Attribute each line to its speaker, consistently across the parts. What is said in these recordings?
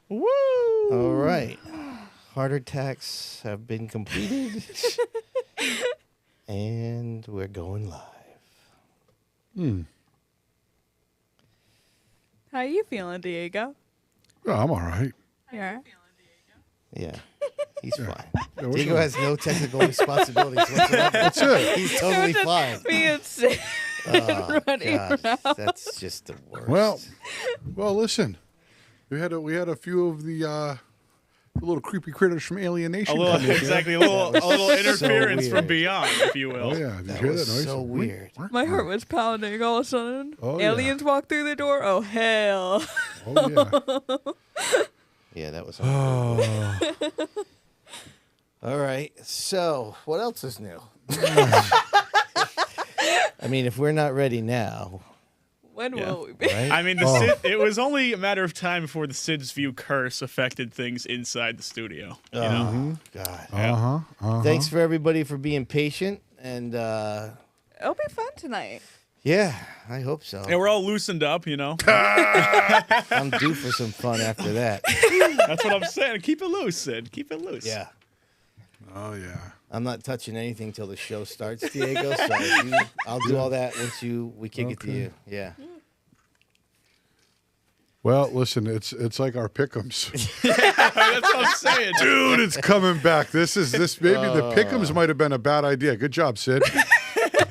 Speaker 1: Woo!
Speaker 2: All right. Heart attacks have been completed. And we're going live.
Speaker 3: How you feeling, Diego?
Speaker 4: Oh, I'm all right.
Speaker 3: Yeah.
Speaker 2: Yeah. He's fine.
Speaker 4: Yeah, what's
Speaker 2: Diego
Speaker 4: wrong?
Speaker 2: has no technical responsibilities whatsoever.
Speaker 4: That's it.
Speaker 2: He's totally fine.
Speaker 3: Being sick.
Speaker 2: Oh,
Speaker 3: running
Speaker 2: God.
Speaker 3: around.
Speaker 2: That's just the worst.
Speaker 4: Well, listen. We had a few of the little creepy critters from Alien Nation.
Speaker 1: A little, exactly, a little interference
Speaker 2: so
Speaker 1: from
Speaker 2: weird.
Speaker 1: beyond, if you will.
Speaker 4: Oh yeah, did you
Speaker 2: That
Speaker 4: hear
Speaker 2: was
Speaker 4: that noise?
Speaker 2: so weird.
Speaker 3: My heart was pounding all of a sudden.
Speaker 4: Oh, yeah.
Speaker 3: Aliens walk through the door. Oh, hell.
Speaker 4: Oh yeah.
Speaker 2: Yeah, that was
Speaker 4: Oh.
Speaker 2: All right. So, what else is new? I mean, if we're not ready now,
Speaker 3: When
Speaker 1: Yeah.
Speaker 3: will we be?
Speaker 2: right?
Speaker 1: I mean, it was only a matter of time before the Sid's View curse affected things inside the studio. You know?
Speaker 2: God. Thanks for everybody for being patient. And
Speaker 3: It'll be fun tonight.
Speaker 2: yeah, I hope so.
Speaker 1: And we're all loosened up, you know?
Speaker 2: I'm due for some fun after that.
Speaker 1: That's what I'm saying. Keep it loose, Sid. Keep it loose.
Speaker 2: Yeah.
Speaker 4: Oh yeah.
Speaker 2: I'm not touching anything till the show starts, Diego. So I'll do all that once we kick it to you. Yeah.
Speaker 4: Well, listen, it's like our pick'ems,
Speaker 1: That's what I'm saying.
Speaker 4: dude. It's coming back. Maybe the pick'ems might have been a bad idea. Good job, Sid.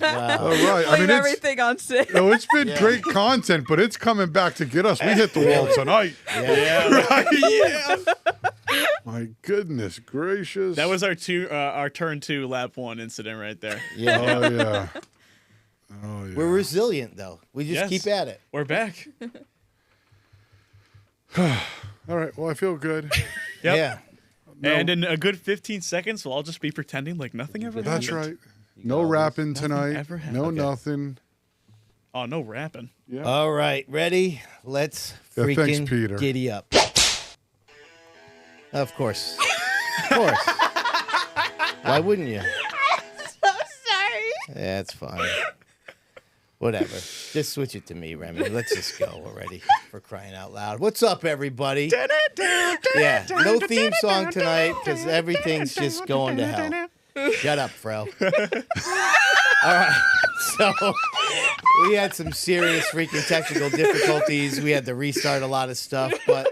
Speaker 2: Wow.
Speaker 4: All right. I
Speaker 3: Leave
Speaker 4: mean,
Speaker 3: everything on Sid.
Speaker 4: no, it's been great content, but it's coming back to get us. We hit the wall tonight.
Speaker 2: Yeah.
Speaker 4: Right? Yeah. My goodness gracious.
Speaker 1: That was our turn 2 lap 1 incident right there.
Speaker 2: Yeah.
Speaker 4: Oh yeah. Oh yeah.
Speaker 2: We're resilient, though. We just
Speaker 1: Yes.
Speaker 2: keep at it.
Speaker 1: We're back.
Speaker 4: All right. Well, I feel good.
Speaker 1: Yep.
Speaker 2: Yeah.
Speaker 1: And in a good 15 seconds, we'll all just be pretending like nothing ever happened.
Speaker 4: That's right. No rapping tonight.
Speaker 1: ever happened.
Speaker 4: No
Speaker 2: Okay.
Speaker 4: nothing.
Speaker 1: Oh, no rapping.
Speaker 4: Yeah.
Speaker 2: All right. Ready? Let's
Speaker 4: Yeah,
Speaker 2: freaking
Speaker 4: thanks, Peter.
Speaker 2: giddy up. Of course. Of course. Why wouldn't you?
Speaker 3: So sorry.
Speaker 2: Yeah, it's fine. Whatever. Just switch it to me, Remy. Let's just go already, for crying out loud. What's up, everybody? Yeah, no theme song tonight because everything's just going to hell. Shut up, Fro. All right. So we had some serious freaking technical difficulties. We had to restart a lot of stuff. But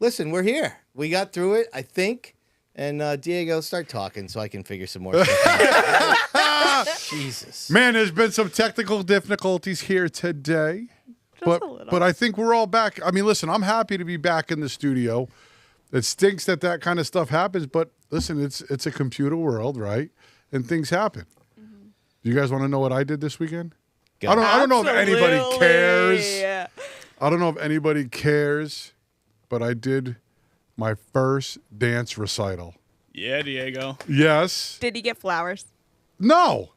Speaker 2: listen, we're here. We got through it, I think. And Diego, start talking so I can figure some more stuff out. Jesus.
Speaker 4: Man, there's been some technical difficulties here today.
Speaker 3: a little.
Speaker 4: But I think we're all back. I mean, listen, I'm happy to be back in the studio. It stinks that kind of stuff happens, but listen, it's a computer world, right? And things happen.
Speaker 3: Mm-hmm.
Speaker 4: You guys want to know what I did this weekend?
Speaker 2: Go.
Speaker 4: I don't know if anybody
Speaker 3: Absolutely.
Speaker 4: cares.
Speaker 3: Yeah.
Speaker 4: I don't know if anybody cares, but I did my first dance recital.
Speaker 1: Yeah, Diego.
Speaker 4: Yes.
Speaker 3: Did he get flowers?
Speaker 4: No,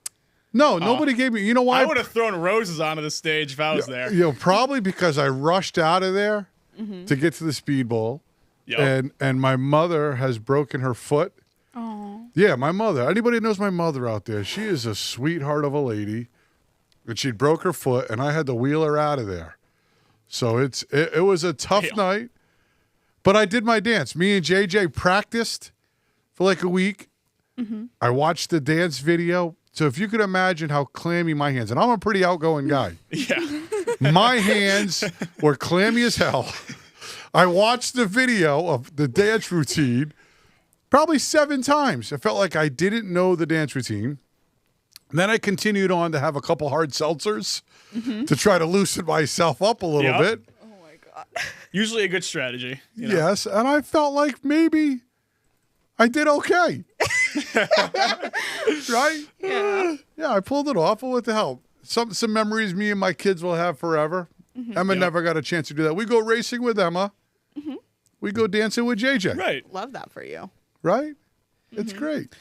Speaker 4: nobody gave me. You know why?
Speaker 1: I would have thrown roses onto the stage if I was there.
Speaker 4: You know, probably because I rushed out of there to get to the Speedbowl,
Speaker 1: Yup.
Speaker 4: and my mother has broken her foot.
Speaker 3: Oh.
Speaker 4: Yeah, my mother. Anybody knows my mother out there? She is a sweetheart of a lady, and she broke her foot, and I had to wheel her out of there. So it was a tough
Speaker 1: Damn.
Speaker 4: night, but I did my dance. Me and JJ practiced for like a week. I watched the dance video. So if you could imagine how clammy my hands, and I'm a pretty outgoing guy.
Speaker 1: Yeah.
Speaker 4: My hands were clammy as hell. I watched the video of the dance routine probably 7 times. I felt like I didn't know the dance routine. And then I continued on to have a couple hard seltzers to try to loosen myself up a little
Speaker 1: Yep.
Speaker 4: bit.
Speaker 3: Oh my God.
Speaker 1: Usually a good strategy. You know?
Speaker 4: Yes, and I felt like maybe I did okay. Right?
Speaker 3: Yeah.
Speaker 4: Yeah, I pulled it off. Well, what the hell? Some memories me and my kids will have forever. Emma
Speaker 1: Yep.
Speaker 4: never got a chance to do that. We go racing with Emma. We go dancing with JJ.
Speaker 1: Right.
Speaker 3: Love that for you.
Speaker 4: Right? It's great.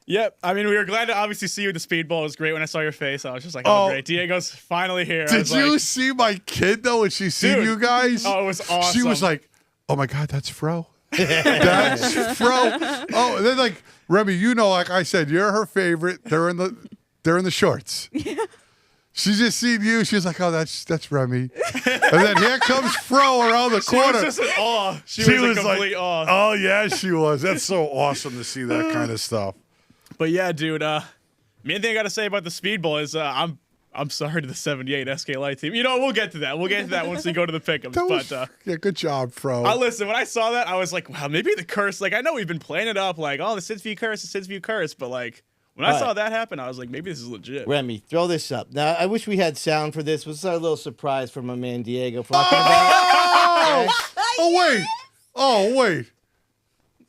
Speaker 1: Yep. I mean, we were glad to obviously see you at the Speedbowl. It was great when I saw your face. I was just like, oh, great. Diego's finally here. I
Speaker 4: Did
Speaker 1: was
Speaker 4: you
Speaker 1: like,
Speaker 4: see my kid, though, when she seen
Speaker 1: Dude.
Speaker 4: you guys?
Speaker 1: Oh, it was awesome.
Speaker 4: She was like, oh, my God, that's Fro. That's Fro. Oh, and then, like, Remy, you know, like I said, you're her favorite. They're in the shorts. Yeah. She just seen you. She was like, "Oh, that's Remy." And then here comes Fro around the
Speaker 1: She
Speaker 4: corner.
Speaker 1: was just in awe. She was in complete awe.
Speaker 4: "Oh yeah, she was." That's so awesome to see that kind of stuff.
Speaker 1: But yeah, dude. Main thing I gotta say about the Speedbowl is I'm sorry to the 78 SK Light team. You know, we'll get to that. We'll get to that once we go to the pickups. But
Speaker 4: yeah, good job, Fro.
Speaker 1: listen, when I saw that, I was like, wow, maybe the curse. Like, I know we've been playing it up, like, oh, the SID view curse, the SID view curse. But like, when I saw that happen, I was like, maybe this is legit.
Speaker 2: Remy, throw this up. Now, I wish we had sound for this. This was our little surprise from my man Diego. Okay.
Speaker 4: Oh wait.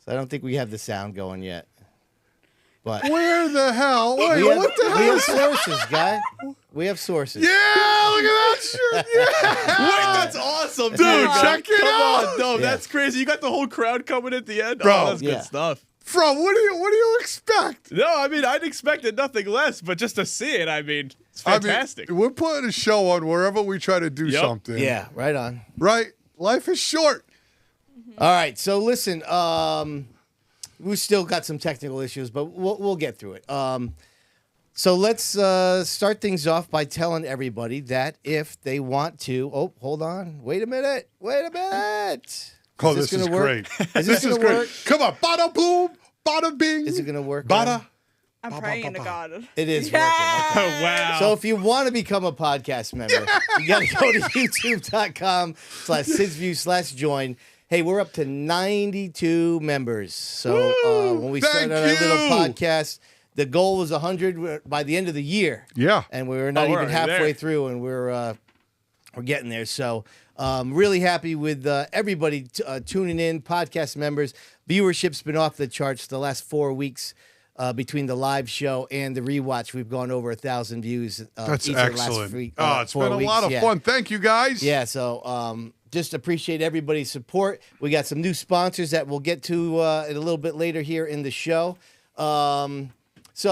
Speaker 2: So I don't think we have the sound going yet. But
Speaker 4: Where the hell? Wait, what the
Speaker 2: we
Speaker 4: hell?
Speaker 2: have sources, guy. We have sources.
Speaker 4: Yeah, look at that shit. Yeah.
Speaker 1: Wait, that's awesome, dude.
Speaker 4: Dude, check it
Speaker 1: Come
Speaker 4: out.
Speaker 1: on, no,
Speaker 2: Yeah.
Speaker 1: that's crazy. You got the whole crowd coming at the end.
Speaker 4: Bro.
Speaker 1: Oh, that's
Speaker 2: Yeah.
Speaker 1: good stuff.
Speaker 4: Fro, what do you expect?
Speaker 1: No, I mean, I'd expected nothing less, but just to see it, I mean, it's fantastic.
Speaker 4: I mean, we're putting a show on wherever we try to do
Speaker 1: Yep.
Speaker 4: something.
Speaker 2: Yeah, right on.
Speaker 4: Right? Life is short.
Speaker 2: All right, so listen, we still got some technical issues, but we'll get through it. So let's start things off by telling everybody that if they want to, hold on, wait a minute.
Speaker 4: Oh, this is
Speaker 2: gonna work?
Speaker 4: great.
Speaker 2: Is this
Speaker 4: is
Speaker 2: gonna work?
Speaker 4: great. Come on, bada boom, bada bing.
Speaker 2: Is it gonna work?
Speaker 4: Bada.
Speaker 3: I'm praying to God.
Speaker 2: It is
Speaker 3: Yeah.
Speaker 2: working. Okay.
Speaker 1: Oh, wow.
Speaker 2: So if you want to become a podcast member, you got to go to youtube.com/SidsView/join. Hey, we're up to 92 members. So when we
Speaker 4: Thank
Speaker 2: started our little
Speaker 4: you.
Speaker 2: podcast, the goal was 100 by the end of the year.
Speaker 4: Yeah.
Speaker 2: And we're not
Speaker 1: we're
Speaker 2: even
Speaker 1: already
Speaker 2: halfway
Speaker 1: there.
Speaker 2: through, and we're getting there. So really happy with everybody tuning in, podcast members. Viewership's been off the charts the last 4 weeks. Between the live show and the rewatch, we've gone over 1,000 views.
Speaker 4: That's
Speaker 2: each of the last
Speaker 4: excellent.
Speaker 2: week,
Speaker 4: It's
Speaker 2: 4
Speaker 4: been a
Speaker 2: weeks.
Speaker 4: lot of fun. Thank you, guys.
Speaker 2: Yeah, so just appreciate everybody's support. We got some new sponsors that we'll get to a little bit later here in the show. So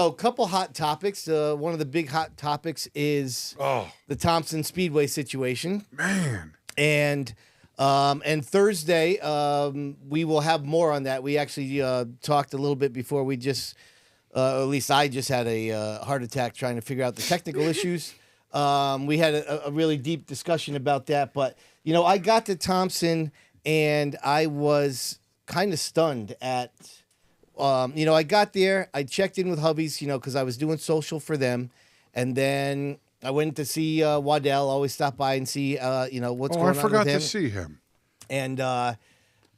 Speaker 2: a couple hot topics. One of the big hot topics is the Thompson Speedway situation.
Speaker 4: Man.
Speaker 2: And Thursday, we will have more on that. We actually talked a little bit before we just, at least I just had a heart attack trying to figure out the technical issues. We had a really deep discussion about that. But, you know, I got to Thompson and I was kind of stunned at, you know, I got there, I checked in with hubbies, you know, because I was doing social for them. And then I went to see Waddell, always stop by and see, you know, what's going on with him.
Speaker 4: I forgot to see him.
Speaker 2: And I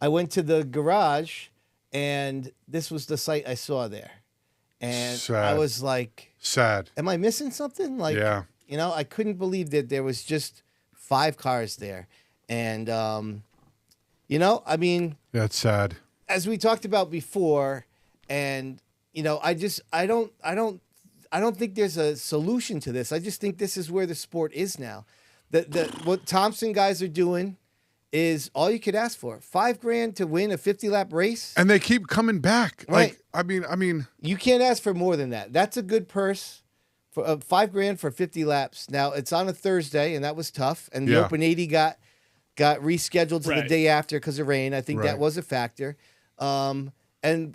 Speaker 2: went to the garage, and this was the sight I saw there. And
Speaker 4: Sad.
Speaker 2: I was like,
Speaker 4: Sad.
Speaker 2: am I missing something? Like,
Speaker 4: Yeah.
Speaker 2: you know, I couldn't believe that there was just 5 cars there. And, you know, I mean,
Speaker 4: That's sad.
Speaker 2: as we talked about before, and, you know, I don't think there's a solution to this. I just think this is where the sport is now. What Thompson guys are doing is all you could ask for. $5,000 to win a 50-lap race.
Speaker 4: And they keep coming back.
Speaker 2: Right.
Speaker 4: Like, I mean,
Speaker 2: You can't ask for more than that. That's a good purse for $5,000 for 50 laps. Now it's on a Thursday, and that was tough. And the
Speaker 4: Yeah.
Speaker 2: Open 80 got rescheduled to the
Speaker 1: Right.
Speaker 2: day after because of rain. I think that
Speaker 4: Right.
Speaker 2: was a factor. And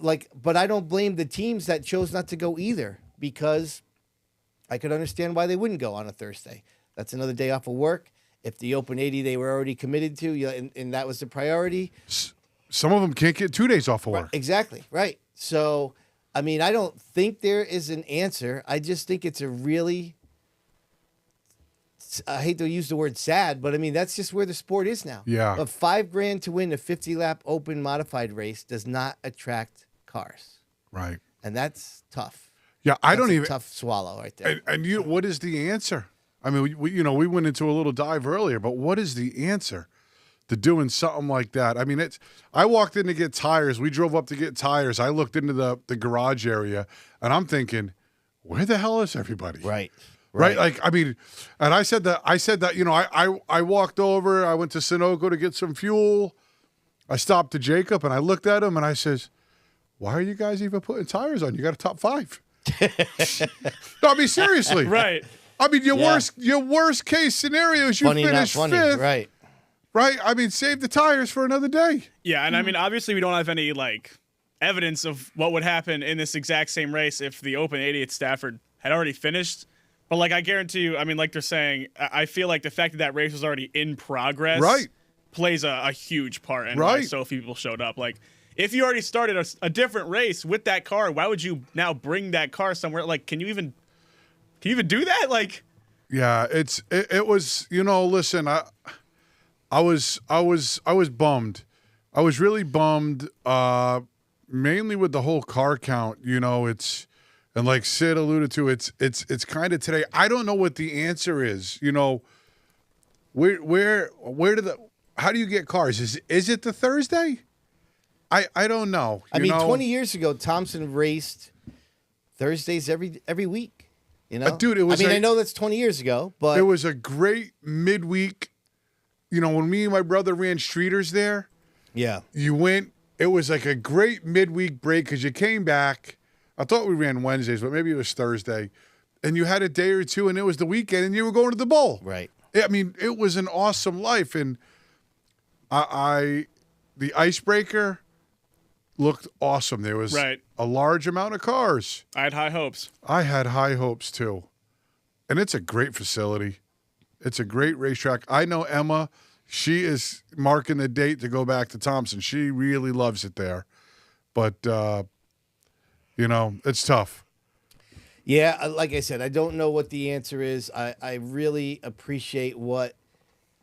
Speaker 2: like, but I don't blame the teams that chose not to go either, because I could understand why they wouldn't go on a Thursday. That's another day off of work. If the Open 80 they were already committed to, you know, and that was the priority.
Speaker 4: some of them can't get 2 days off of work.
Speaker 2: Exactly, right. So, I mean, I don't think there is an answer. I just think it's a really, I hate to use the word sad, but I mean, that's just where the sport is now.
Speaker 4: Yeah.
Speaker 2: But $5,000 to win a 50-lap open modified race does not attract cars.
Speaker 4: Right.
Speaker 2: And that's tough.
Speaker 4: Yeah, I
Speaker 2: That's
Speaker 4: don't
Speaker 2: a
Speaker 4: even.
Speaker 2: tough swallow right there.
Speaker 4: And you, what is the answer? I mean, we went into a little dive earlier, but what is the answer to doing something like that? I mean, I walked in to get tires. We drove up to get tires. I looked into the garage area, and I'm thinking, where the hell is everybody?
Speaker 2: Right.
Speaker 4: Right. Like, I mean, and I said that, you know, I walked over, I went to Sunoco to get some fuel. I stopped to Jacob and I looked at him and I says, why are you guys even putting tires on? You got a top 5. No, I mean, seriously.
Speaker 1: Right.
Speaker 4: I mean, your
Speaker 2: Yeah.
Speaker 4: worst case scenario is you
Speaker 2: Funny, not
Speaker 4: finish
Speaker 2: funny.
Speaker 4: 5th.
Speaker 2: Right.
Speaker 4: Right. I mean, save the tires for another day.
Speaker 1: Yeah, and I mean, obviously, we don't have any like evidence of what would happen in this exact same race if the Open 80 at Stafford had already finished. But like I guarantee you, I mean, like they're saying, I feel like the fact that that race was already in progress,
Speaker 4: Right.
Speaker 1: plays a huge part in why
Speaker 4: Right.
Speaker 1: so few people showed up. Like, if you already started a different race with that car, why would you now bring that car somewhere? Like, can you even do that? Like,
Speaker 4: Yeah, it was, listen, I was bummed. I was really bummed, mainly with the whole car count. And like Sid alluded to, it's kind of today. I don't know what the answer is. How do you get cars? Is it the Thursday? I don't know.
Speaker 2: I mean, 20 years ago, Thompson raced Thursdays every week.
Speaker 4: Dude, it was.
Speaker 2: I know that's 20 years ago, but
Speaker 4: it was a great midweek. When me and my brother ran streeters there,
Speaker 2: yeah,
Speaker 4: you went. It was like a great midweek break because you came back. I thought we ran Wednesdays, but maybe it was Thursday, and you had a day or two, and it was the weekend, and you were going to the bowl.
Speaker 2: right.
Speaker 4: I mean, it was an awesome life, and the icebreaker looked awesome. There was
Speaker 1: Right.
Speaker 4: a large amount of cars.
Speaker 1: I had high hopes.
Speaker 4: I had high hopes too. And it's a great facility. It's a great racetrack. I know Emma, she is marking the date to go back to Thompson. She really loves it there. But, it's tough.
Speaker 2: Yeah, like I said, I don't know what the answer is. I really appreciate what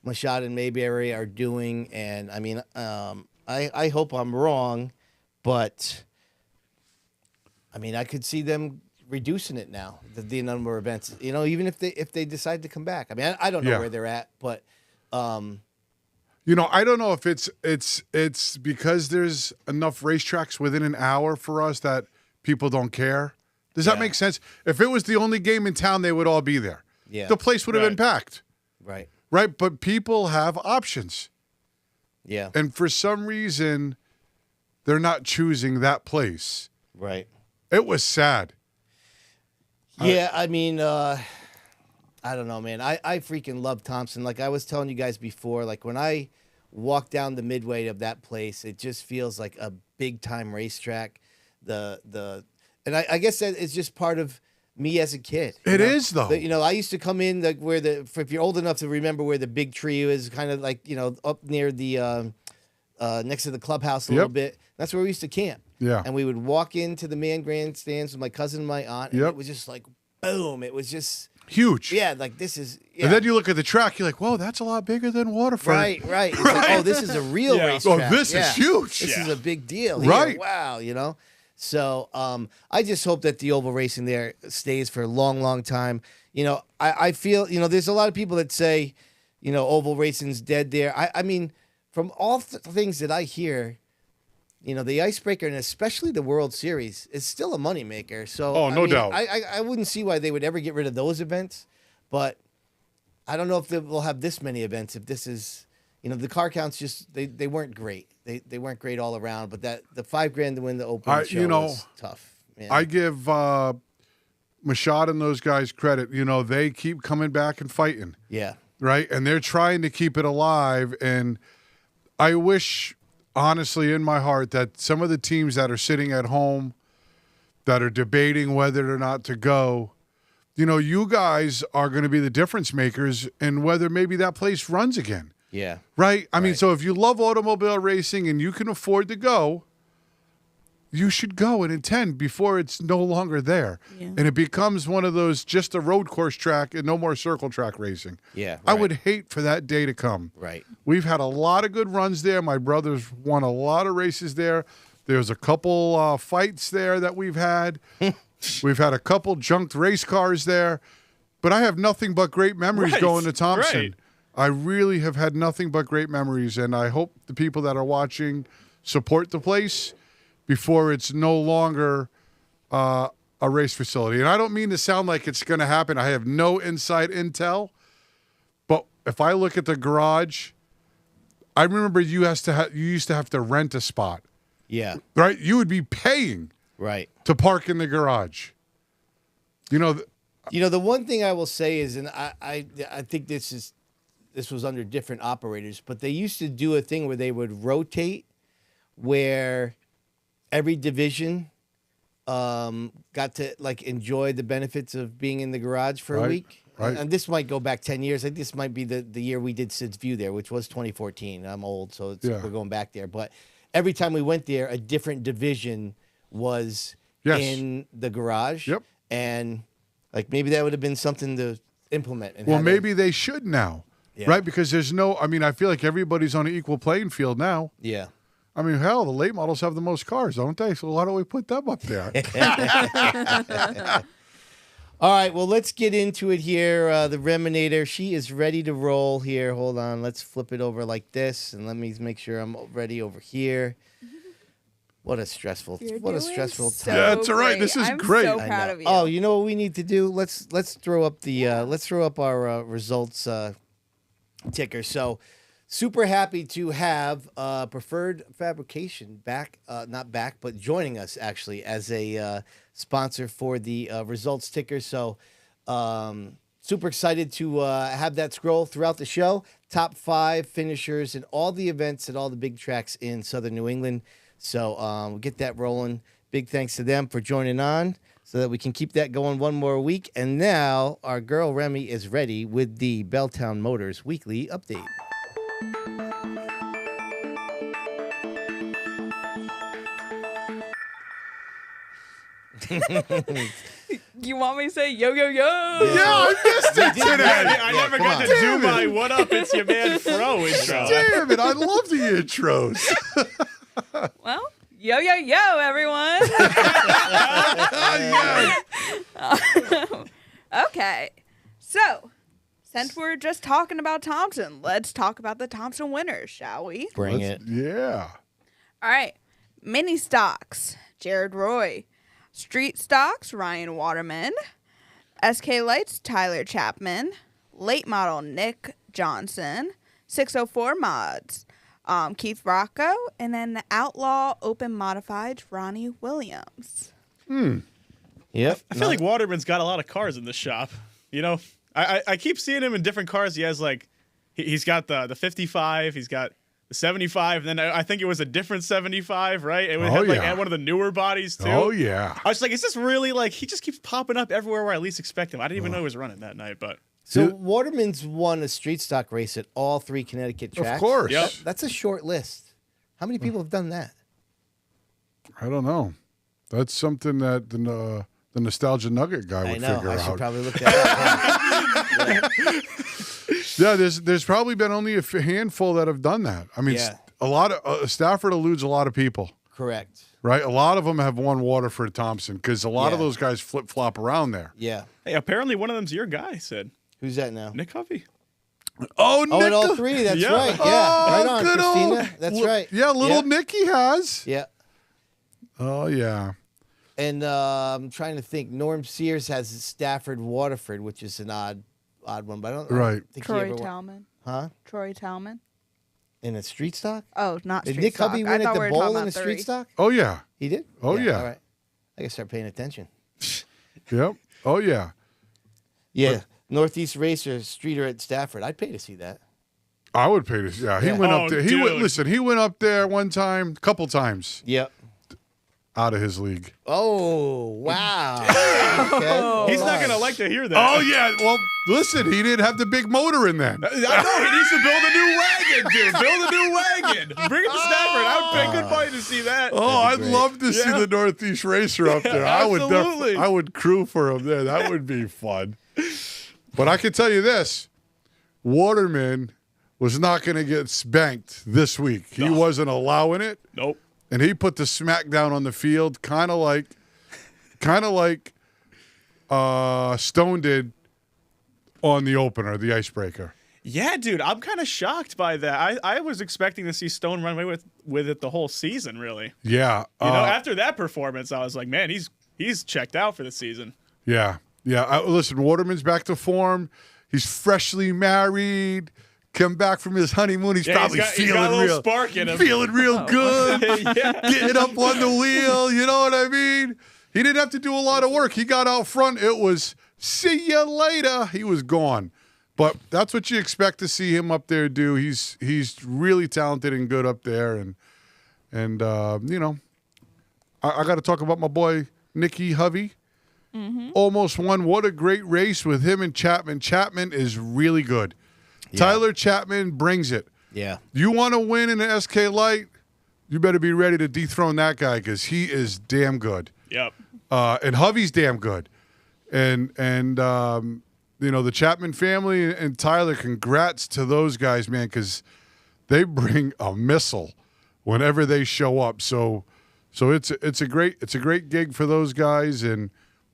Speaker 2: Machado and Mayberry are doing, and I mean, I hope I'm wrong, but I mean, I could see them reducing it now, the number of events. Even if they decide to come back. I mean, I don't know where they're at, but
Speaker 4: I don't know if it's because there's enough racetracks within an hour for us that people don't care. Does that make sense? If it was the only game in town, they would all be there.
Speaker 2: Yeah.
Speaker 4: The place would have been packed.
Speaker 2: right,
Speaker 4: Right? But people have options.
Speaker 2: yeah,
Speaker 4: And for some reason, they're not choosing that place.
Speaker 2: right.
Speaker 4: It was sad.
Speaker 2: Yeah, I mean, I don't know, man. I freaking love Thompson. Like I was telling you guys before, like when I walk down the midway of that place, it just feels like a big time racetrack. And I guess that is just part of me as a kid.
Speaker 4: It is, though.
Speaker 2: I used to come in like where if you're old enough to remember where the big tree is, kind of like up near the next to the clubhouse a little bit. That's where we used to camp.
Speaker 4: Yeah.
Speaker 2: And we would walk into the man grandstands with my cousin and my aunt, and it was just like boom. It was just
Speaker 4: Huge.
Speaker 2: yeah, like this is yeah.
Speaker 4: And then you look at the track, you're like, whoa, that's a lot bigger than Waterford.
Speaker 2: right. It's like, oh, this is a real
Speaker 1: Yeah.
Speaker 2: racetrack.
Speaker 4: Oh, this is huge.
Speaker 2: This is
Speaker 1: Yeah.
Speaker 2: a big deal. Here.
Speaker 4: Right.
Speaker 2: Wow, So I just hope that the oval racing there stays for a long, long time. I feel, there's a lot of people that say, oval racing's dead there. I mean, from all things that I hear, the icebreaker and especially the World Series is still a moneymaker. So
Speaker 4: Oh, no doubt.
Speaker 2: I wouldn't see why they would ever get rid of those events, but I don't know if we'll have this many events. If this is, the car counts just they weren't great. They weren't great all around. But the $5,000 to win the open show was tough. Man.
Speaker 4: I give Machado and those guys credit. They keep coming back and fighting.
Speaker 2: Yeah.
Speaker 4: Right? And they're trying to keep it alive. And I wish, honestly, in my heart, that some of the teams that are sitting at home that are debating whether or not to go, you guys are going to be the difference makers in whether maybe that place runs again.
Speaker 2: Yeah.
Speaker 4: Right? I mean, so if you love automobile racing and you can afford to go, you should go and attend before it's no longer there.
Speaker 3: Yeah.
Speaker 4: And it becomes one of those just a road course track and no more circle track racing.
Speaker 2: Yeah.
Speaker 4: I
Speaker 2: right.
Speaker 4: would hate for that day to come.
Speaker 2: Right.
Speaker 4: We've had a lot of good runs there. My brother's won a lot of races there. There's a couple fights there that we've had. We've had a couple junked race cars there. But I have nothing but great memories
Speaker 1: Right,
Speaker 4: going to Thompson.
Speaker 1: right.
Speaker 4: I really have had nothing but great memories, and I hope the people that are watching support the place before it's no longer a race facility. And I don't mean to sound like it's going to happen. I have no inside intel. But if I look at the garage, I remember you used to have to rent a spot.
Speaker 2: Yeah.
Speaker 4: Right? You would be paying
Speaker 2: Right.
Speaker 4: to park in the garage.
Speaker 2: The one thing I will say is, and I think this was under different operators, but they used to do a thing where they would rotate, where every division got to like enjoy the benefits of being in the garage for a week.
Speaker 4: Right.
Speaker 2: And this might go back 10 years. I think this might be the year we did Sid's View there, which was 2014. I'm old, so we're going back there. But every time we went there, a different division was in the garage.
Speaker 4: Yep.
Speaker 2: And like maybe that would have been something to implement. And
Speaker 4: well, maybe they should now, right? Because there's no. I mean, I feel like everybody's on an equal playing field now.
Speaker 2: Yeah.
Speaker 4: I mean, hell, the late models have the most cars, don't they? So why don't we put them up there?
Speaker 2: All right, well, let's get into it here. The Reminator, she is ready to roll here. Hold on, let's flip it over like this, and let me make sure I'm ready over here. What a stressful time.
Speaker 4: Yeah, that's all right. This is great.
Speaker 3: I'm so proud of you.
Speaker 2: Oh, you know what we need to do? Let's throw up our results ticker. So, super happy to have Preferred Fabrication but joining us actually as a sponsor for the results ticker. So super excited to have that scroll throughout the show. Top 5 finishers in all the events at all the big tracks in Southern New England. So we'll get that rolling. Big thanks to them for joining on so that we can keep that going one more week. And now our girl Remy is ready with the Belltown Motors weekly update.
Speaker 3: You want me to say yo yo yo?
Speaker 4: Yeah, I missed it today.
Speaker 1: I never got to do my "What up? It's your man Fro" intro.
Speaker 4: Damn it! I love the intros.
Speaker 3: Well, yo yo yo, everyone. Okay, so since we're just talking about Thompson, let's talk about the Thompson winners, shall we?
Speaker 2: Bring it.
Speaker 4: Yeah.
Speaker 3: All right, mini stocks, Jared Roy. Street stocks, Ryan Waterman. SK Lights, Tyler Chapman. Late model, Nick Johnson. 604 mods, Keith Rocco. And then the Outlaw Open Modified, Ronnie Williams.
Speaker 2: Yep.
Speaker 1: I feel like Waterman's got a lot of cars in this shop. You know, I keep seeing him in different cars. He has like, he's got the 55. He's got the 75, and then I think it was a different 75, right? It had one of the newer bodies too.
Speaker 4: Oh yeah.
Speaker 1: I was like, is this really like he just keeps popping up everywhere where I least expect him? I didn't even know he was running that night, but
Speaker 2: So Waterman's won a street stock race at all 3 Connecticut tracks.
Speaker 4: Of course.
Speaker 1: Yep.
Speaker 2: That's a short list. How many people have done that?
Speaker 4: I don't know. That's something that the Nostalgia Nugget guy would figure
Speaker 2: I should
Speaker 4: out.
Speaker 2: probably look that up.
Speaker 4: Yeah, there's probably been only a handful that have done that. I mean, a lot of Stafford eludes a lot of people.
Speaker 2: Correct.
Speaker 4: Right? A lot of them have won Waterford Thompson because a lot of those guys flip-flop around there.
Speaker 2: Yeah.
Speaker 1: hey, apparently one of them's your guy, Sid.
Speaker 2: Who's that now?
Speaker 1: Nick Hovey.
Speaker 4: Oh, Nick.
Speaker 2: at all 3. That's
Speaker 1: Yeah.
Speaker 2: right. Yeah.
Speaker 4: Oh,
Speaker 2: Right on,
Speaker 4: good
Speaker 2: Christina.
Speaker 4: old-
Speaker 2: That's right.
Speaker 4: Yeah, little Nicky has.
Speaker 2: Yeah.
Speaker 4: Oh, yeah.
Speaker 2: And I'm trying to think. Norm Sears has Stafford Waterford, which is an odd one, but I don't think he
Speaker 3: Troy
Speaker 2: ever won.
Speaker 3: Talman.
Speaker 2: Huh?
Speaker 3: Troy Talman.
Speaker 2: In a street stock?
Speaker 3: Oh, not
Speaker 2: Did
Speaker 3: street
Speaker 2: Nick
Speaker 3: stock.
Speaker 2: Hubby
Speaker 3: I
Speaker 2: win at
Speaker 3: thought
Speaker 2: the
Speaker 3: we were
Speaker 2: bowl
Speaker 3: talking
Speaker 2: in a
Speaker 3: about
Speaker 2: street
Speaker 3: 3.
Speaker 2: stock?
Speaker 4: Oh, yeah.
Speaker 2: He did?
Speaker 4: Oh, yeah.
Speaker 2: All right. I gotta start paying attention.
Speaker 4: Yep. Oh, yeah.
Speaker 2: Yeah. Northeast Racer Streeter at Stafford. I'd pay to see that.
Speaker 4: I would pay this. Yeah, he
Speaker 2: Yeah.
Speaker 4: went
Speaker 1: Oh,
Speaker 4: up there.
Speaker 1: dude.
Speaker 4: Listen, he went up there one time, couple times,
Speaker 2: Yep.
Speaker 4: out of his league.
Speaker 2: Oh, wow. Okay.
Speaker 1: He's not gonna like to hear that.
Speaker 4: Oh, yeah. Well, listen, he didn't have the big motor in then.
Speaker 1: I know he needs to build a new wagon, dude. Build a new wagon. Bring it to Stafford. I would pay good money to see that.
Speaker 4: Oh, I'd
Speaker 2: great.
Speaker 4: love to see
Speaker 1: Yeah.
Speaker 4: the Northeast Racer up there.
Speaker 1: Absolutely.
Speaker 4: I would crew for him there. That would be fun. But I can tell you this, Waterman was not going to get spanked this week. He wasn't allowing it,
Speaker 1: Nope.
Speaker 4: and he put the smackdown on the field, kind of like Stone did on the opener, the icebreaker.
Speaker 1: Yeah, dude, I'm kind of shocked by that. I was expecting to see Stone run away with it the whole season, really.
Speaker 4: Yeah.
Speaker 1: You know, after that performance, I was like, man, he's checked out for the season.
Speaker 4: Yeah. Yeah. Listen, Waterman's back to form. He's freshly married. Come back from his honeymoon. He's probably
Speaker 1: he's got a little
Speaker 4: real
Speaker 1: spark in him.
Speaker 4: feeling real good.
Speaker 1: Yeah.
Speaker 4: Getting up on the wheel. You know what I mean? He didn't have to do a lot of work. He got out front. It was see you later. He was gone. But that's what you expect to see him up there do. He's really talented and good up there. And you know, I got to talk about my boy Nicky Hovey. Almost won. What a great race with him and Chapman. Chapman is really good.
Speaker 2: Yeah.
Speaker 4: Tyler Chapman brings it.
Speaker 2: Yeah.
Speaker 4: You want to win in an SK Light, you better be ready to dethrone that guy because he is damn good.
Speaker 1: Yep.
Speaker 4: And Hovey's damn good. And the Chapman family and Tyler, congrats to those guys, man, because they bring a missile whenever they show up. So it's a great gig for those guys. And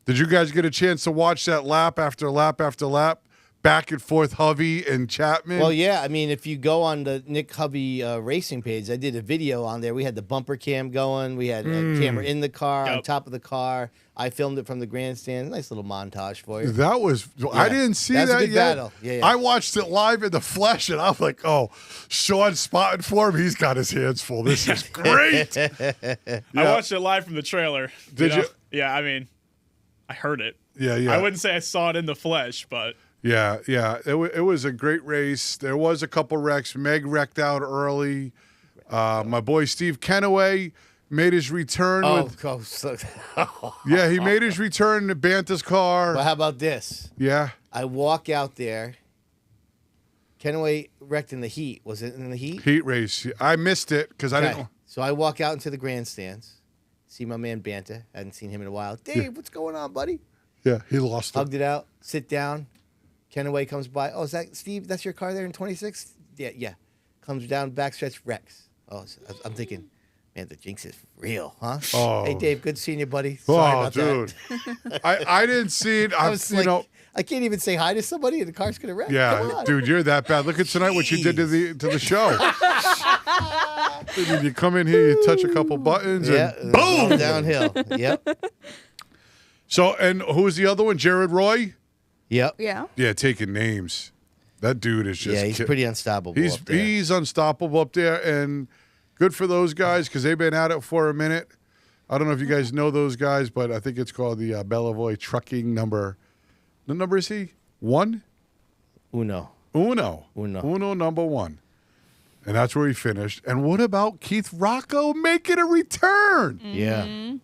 Speaker 4: did you guys get a chance to watch that lap after lap after lap, back and forth, Hovey and Chapman?
Speaker 2: Well, yeah. I mean, if you go on the Nick Hovey racing page, I did a video on there. We had the bumper cam going. We had a camera in the car, on top of the car. I filmed it from the grandstand. Nice little montage for you.
Speaker 4: That was I didn't see
Speaker 2: That's
Speaker 4: that
Speaker 2: a good
Speaker 4: yet.
Speaker 2: battle. Yeah.
Speaker 4: I watched it live in the flesh, and I'm like, oh, Sean spotting for him. He's got his hands full. This is great.
Speaker 1: I watched it live from the trailer.
Speaker 4: Did you?
Speaker 1: Yeah, I mean, I heard it.
Speaker 4: Yeah.
Speaker 1: I wouldn't say I saw it in the flesh, but
Speaker 4: Yeah. It was a great race. There was a couple wrecks. Meg wrecked out early. My boy Steve Kenaway made his return. He made his return to Banta's car.
Speaker 2: But how about this?
Speaker 4: Yeah.
Speaker 2: I walk out there. Kenaway wrecked in the heat. Was it in the heat?
Speaker 4: Heat race. I missed it because I didn't.
Speaker 2: So I walk out into the grandstands, see my man Banta. Hadn't seen him in a while. Dave, what's going on, buddy?
Speaker 4: Yeah, he lost it.
Speaker 2: Hugged it out, sit down. Kenaway comes by. Oh, is that Steve? That's your car there in 26? Yeah. Comes down, backstretch, wrecks. Oh, so I'm thinking, man, the jinx is real, huh?
Speaker 4: Oh.
Speaker 2: Hey, Dave, good seeing you, buddy. Sorry about
Speaker 4: dude.
Speaker 2: that.
Speaker 4: I didn't see it.
Speaker 2: I was like, I can't even say hi to somebody, and the car's gonna wreck. Come
Speaker 4: Yeah,
Speaker 2: on.
Speaker 4: dude, you're that bad. Look at tonight what you did to the show. Dude, you come in here, you touch a couple buttons, and boom,
Speaker 2: downhill. Yep.
Speaker 4: So, and who's the other one? Jared Roy.
Speaker 2: Yep.
Speaker 3: Yeah.
Speaker 4: Yeah, taking names. That dude is just.
Speaker 2: Yeah, he's pretty unstoppable.
Speaker 4: He's
Speaker 2: up there.
Speaker 4: he's unstoppable up there, and good for those guys because they've been at it for a minute. I don't know if you guys know those guys, but I think it's called the Bellavoy Trucking number. The number is he? 1?
Speaker 2: Uno.
Speaker 4: Number 1. And that's where he finished. And what about Keith Rocco making a return?
Speaker 2: Yeah.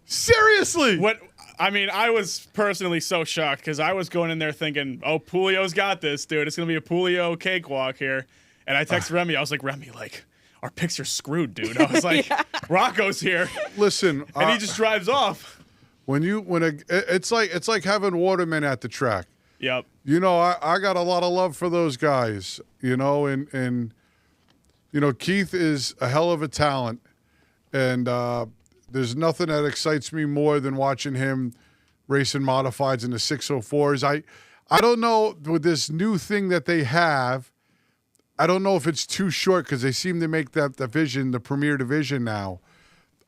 Speaker 4: Seriously.
Speaker 1: what? I mean, I was personally so shocked because I was going in there thinking, "Oh, Pulio's got this, dude. It's gonna be a Pulio cakewalk here." And I texted Remy. I was like, "Remy, like, our picks are screwed, dude." I was like, "Rocco's here."
Speaker 4: Listen,
Speaker 1: and he just drives off.
Speaker 4: It's like having Waterman at the track.
Speaker 1: Yep.
Speaker 4: You know, I got a lot of love for those guys. You know, and you know, Keith is a hell of a talent, and there's nothing that excites me more than watching him racing modifieds in the 604s. I don't know with this new thing that they have. I don't know if it's too short because they seem to make that division the premier division now.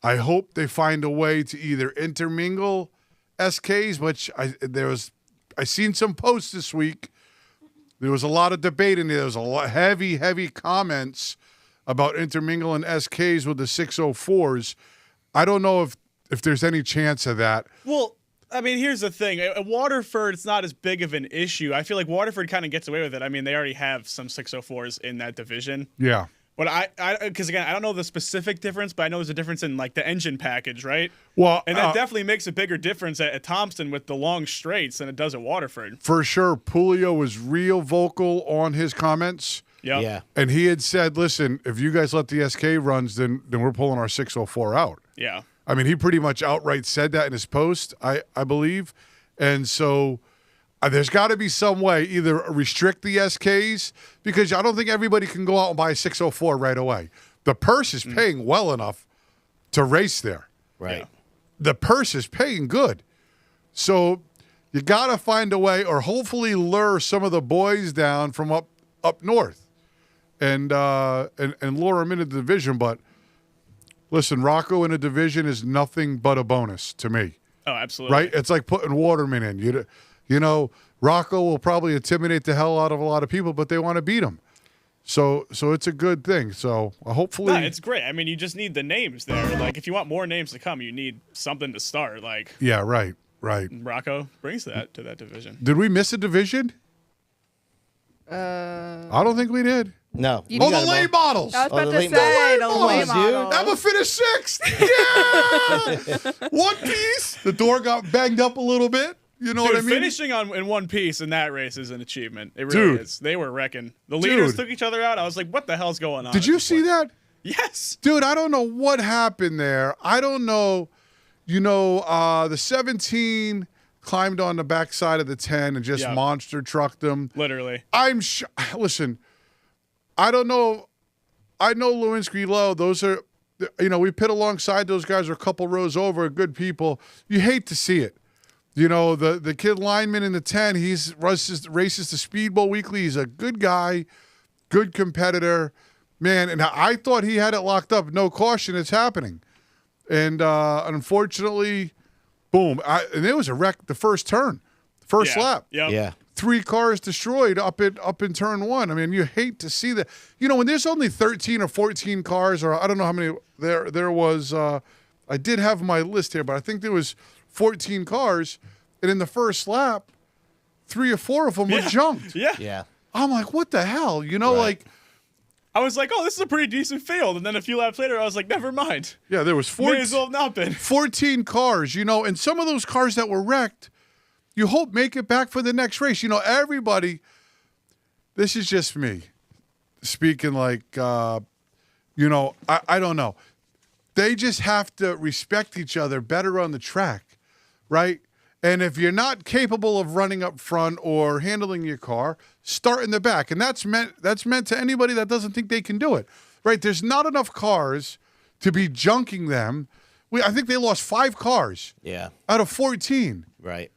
Speaker 4: I hope they find a way to either intermingle SKs, which I seen some posts this week. There was a lot of debate in there. There was a lot heavy comments about intermingling SKs with the 604s. I don't know if there's any chance of that.
Speaker 1: Well, I mean, here's the thing. At Waterford, it's not as big of an issue. I feel like Waterford kind of gets away with it. I mean, they already have some 604s in that division.
Speaker 4: Yeah.
Speaker 1: But because again, I don't know the specific difference, but I know there's a difference in like the engine package, right?
Speaker 4: Well,
Speaker 1: and that definitely makes a bigger difference at Thompson with the long straights than it does at Waterford.
Speaker 4: For sure, Pulio was real vocal on his comments.
Speaker 1: Yep.
Speaker 2: Yeah.
Speaker 4: And he had said, listen, if you guys let the SK runs, then we're pulling our 604 out.
Speaker 1: Yeah.
Speaker 4: I mean, he pretty much outright said that in his post, I believe. And so there's got to be some way, either restrict the SKs, because I don't think everybody can go out and buy a 604 right away. The purse is paying well enough to race there.
Speaker 2: Right.
Speaker 1: Yeah.
Speaker 4: The purse is paying good. So you got to find a way, or hopefully lure some of the boys down from up north and lure them into the division. But listen, Rocco in a division is nothing but a bonus to me.
Speaker 1: Oh, absolutely.
Speaker 4: Right? It's like putting Waterman in. You know, Rocco will probably intimidate the hell out of a lot of people, but they want to beat him. So it's a good thing. So hopefully,
Speaker 1: No, it's great. I mean, you just need the names there. Like, if you want more names to come, you need something to start. Like,
Speaker 4: yeah, right.
Speaker 1: Rocco brings that to that division.
Speaker 4: Did we miss a division? I don't think we did.
Speaker 2: No.
Speaker 3: You
Speaker 2: we
Speaker 4: Oh,
Speaker 2: got
Speaker 4: the
Speaker 2: 'em all.
Speaker 4: late models.
Speaker 3: I was about
Speaker 2: the
Speaker 3: to
Speaker 2: late
Speaker 3: say the
Speaker 2: models,
Speaker 3: late
Speaker 2: dude.
Speaker 3: model.
Speaker 4: Emma finished 6th. Yeah. One piece. The door got banged up a little bit. You know
Speaker 1: Dude,
Speaker 4: what I mean?
Speaker 1: finishing in one piece in that race is an achievement. It really
Speaker 4: Dude.
Speaker 1: is. They were wrecking. The leaders
Speaker 4: Dude.
Speaker 1: took each other out. I was like, what the hell's going on?
Speaker 4: Did
Speaker 1: at
Speaker 4: you
Speaker 1: this
Speaker 4: see
Speaker 1: point?
Speaker 4: that?
Speaker 1: Yes.
Speaker 4: Dude, I don't know what happened there. I don't know. You know, the 17 climbed on the backside of the 10 and just
Speaker 1: Yeah.
Speaker 4: monster trucked them.
Speaker 1: Literally.
Speaker 4: Listen, I don't know. I know Lewinsky Low. Those are, you know, we pit alongside those guys are a couple rows over, good people. You hate to see it. You know, the kid lineman in the 10, he's races the Speedbowl Weekly. He's a good guy, good competitor. Man, and I thought he had it locked up. No caution, it's happening. And unfortunately, boom. And it was a wreck the first turn, first
Speaker 1: Yeah.
Speaker 4: lap.
Speaker 1: Yep.
Speaker 2: Yeah.
Speaker 4: 3 cars destroyed up in turn 1. I mean, you hate to see that. You know, when there's only 13 or 14 cars, or I don't know how many there was. I did have my list here, but I think there was 14 cars, and in the first lap, 3 or 4 of them were junked.
Speaker 1: Yeah.
Speaker 2: Yeah.
Speaker 4: I'm like, what the hell? You know,
Speaker 2: Right.
Speaker 4: like,
Speaker 1: I was like, oh, this is a pretty decent field. And then a few laps later, I was like, never mind.
Speaker 4: yeah, there was
Speaker 1: May as well have not been.
Speaker 4: 14 cars, you know, and some of those cars that were wrecked, you hope make it back for the next race. You know, everybody, this is just me speaking like, you know, I don't know. They just have to respect each other better on the track, right? And if you're not capable of running up front or handling your car, start in the back. And that's meant to anybody that doesn't think they can do it, right? There's not enough cars to be junking them. I think they lost 5 cars
Speaker 2: Yeah.
Speaker 4: out of 14.
Speaker 2: Right.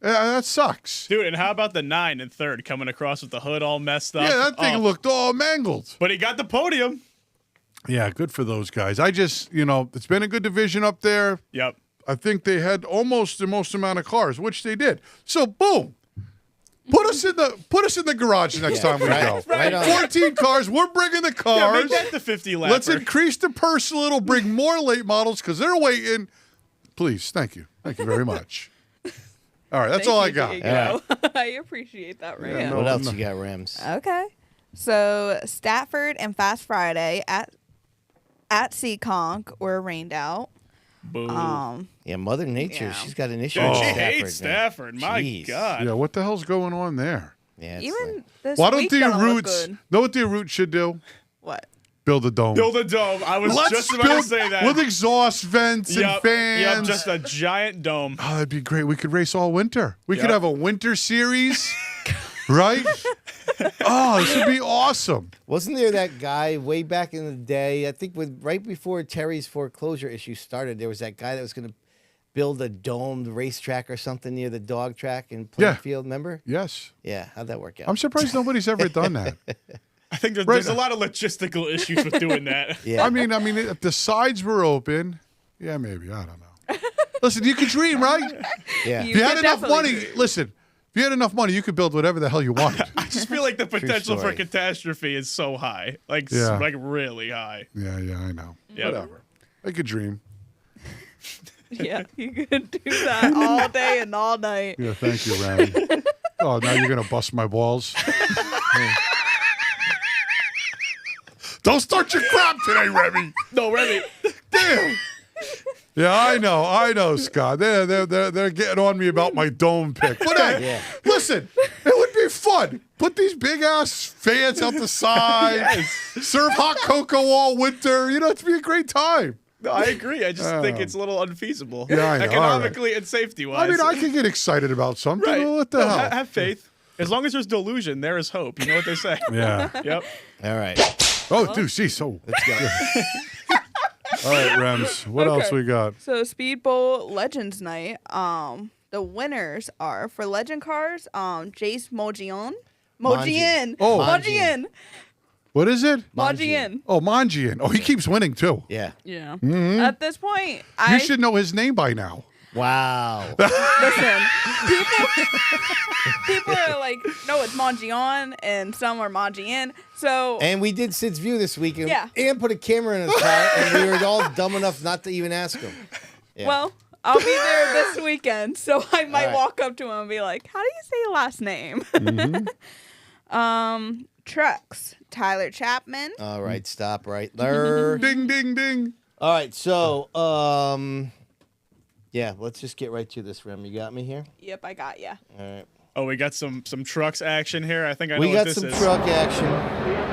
Speaker 4: That sucks.
Speaker 1: Dude, and how about the 9 and 3rd coming across with the hood all messed up?
Speaker 4: Yeah, that thing
Speaker 1: Oh,
Speaker 4: looked all mangled.
Speaker 1: But he got the podium.
Speaker 4: Yeah, good for those guys. I just, you know, it's been a good division up there.
Speaker 1: Yep.
Speaker 4: I think they had almost the most amount of cars, which they did. So boom. Put us in the garage next time we go.
Speaker 2: Right on.
Speaker 4: 14 cars. We're bringing the
Speaker 1: Yeah,
Speaker 4: cars.
Speaker 1: make that the 50 lapper.
Speaker 4: Let's increase the purse a little, bring more late models because they're waiting. Please, thank you. Thank you very much. All right, that's all I got.
Speaker 3: Diego. I appreciate that, Ram.
Speaker 4: Yeah, no.
Speaker 2: What else you got, Rams?
Speaker 3: Okay. So Stafford and Fast Friday at Seekonk were rained out.
Speaker 1: Boo.
Speaker 2: Yeah, Mother Nature.
Speaker 3: Yeah.
Speaker 2: She's got an issue
Speaker 1: Dude,
Speaker 2: with
Speaker 1: she
Speaker 2: Stafford.
Speaker 1: hates
Speaker 2: man.
Speaker 1: Stafford. My
Speaker 2: Jeez.
Speaker 1: God.
Speaker 4: Yeah, what the hell's going on there?
Speaker 2: Yeah, it's
Speaker 3: Even
Speaker 2: like-
Speaker 3: this
Speaker 4: Why don't
Speaker 3: week
Speaker 4: the
Speaker 3: don't look
Speaker 4: Roots
Speaker 3: good.
Speaker 4: know what the Roots should do?
Speaker 3: What?
Speaker 4: Build a dome.
Speaker 1: Build a dome. I was just about to say that.
Speaker 4: with exhaust vents and
Speaker 1: Yep,
Speaker 4: fans.
Speaker 1: just a giant dome.
Speaker 4: Oh, that'd be great. We could race all winter. We could
Speaker 1: Yep.
Speaker 4: have a winter series, right? Oh, this would be awesome.
Speaker 2: Wasn't there that guy way back in the day? I think right before Terry's foreclosure issue started, there was that guy that was going to build a domed racetrack or something near the dog track in Plainfield. Remember?
Speaker 4: Yes.
Speaker 2: Yeah, how'd that work out?
Speaker 4: I'm surprised nobody's ever done that.
Speaker 1: I think there's a lot of logistical issues with doing that.
Speaker 2: yeah,
Speaker 4: I mean, if the sides were open, yeah, maybe. I don't know. Listen, you could dream, right?
Speaker 2: yeah.
Speaker 3: You
Speaker 4: If you had
Speaker 3: could
Speaker 4: enough
Speaker 3: definitely
Speaker 4: money,
Speaker 3: dream.
Speaker 4: listen, if you had enough money, you could build whatever the hell you wanted.
Speaker 1: I just feel like the potential for
Speaker 2: story.
Speaker 1: catastrophe is so high. Like,
Speaker 4: Yeah.
Speaker 1: like really high.
Speaker 4: Yeah, I know.
Speaker 1: Yep.
Speaker 4: Whatever. I could dream.
Speaker 3: Yeah, you could do that all day and all night.
Speaker 4: Yeah, thank you, Remy. Oh, now you're going to bust my balls? Don't start your crap today, Remy.
Speaker 1: No, Remy.
Speaker 4: Damn. Yeah, I know, Scott. They're getting on me about my dome pick. But hey,
Speaker 2: Yeah.
Speaker 4: listen, it would be fun. Put these big ass fans out the side. Serve hot cocoa all winter. You know, it'd be a great time.
Speaker 1: No, I agree. I just think it's a little unfeasible.
Speaker 4: Yeah, I know.
Speaker 1: Economically and safety wise.
Speaker 4: I mean, I can get excited about something.
Speaker 1: Right.
Speaker 4: What the
Speaker 1: No,
Speaker 4: hell?
Speaker 1: have faith. As long as there's delusion, there is hope. You know what they say.
Speaker 4: Yeah.
Speaker 1: Yep.
Speaker 2: All right,
Speaker 4: Oh, dude, see, so.
Speaker 2: let's go.
Speaker 4: All right, Rems. What else we got?
Speaker 3: So Speedbowl Legends Night. The winners are for Legend cars. Jace Mojian.
Speaker 2: Manjian.
Speaker 4: Oh.
Speaker 3: Mojian.
Speaker 4: What is it?
Speaker 3: Mojian.
Speaker 4: Oh, Manjian. Oh, he keeps winning, too.
Speaker 2: Yeah.
Speaker 3: Yeah.
Speaker 4: Mm-hmm.
Speaker 3: At this point,
Speaker 4: You should know his name by now.
Speaker 2: Wow.
Speaker 3: listen. People are like, no, it's Mojian, and some are Mojian. So
Speaker 2: And we did Sid's View this week, and,
Speaker 3: Yeah.
Speaker 2: and put a camera in his car, and we were all dumb enough not to even ask him. Yeah.
Speaker 3: well, I'll be there this weekend, so I might
Speaker 2: right.
Speaker 3: walk up to him and be like, "How do you say your last name?" Trucks, Tyler Chapman.
Speaker 2: All right, stop right there.
Speaker 4: Ding, ding, ding.
Speaker 2: All right, so yeah, let's just get right to this, Rem. You got me here?
Speaker 3: Yep, I got ya.
Speaker 2: All right.
Speaker 1: Oh, we got some trucks action here. I think I know
Speaker 2: We
Speaker 1: what
Speaker 2: got
Speaker 1: this
Speaker 2: some
Speaker 1: is.
Speaker 2: truck action.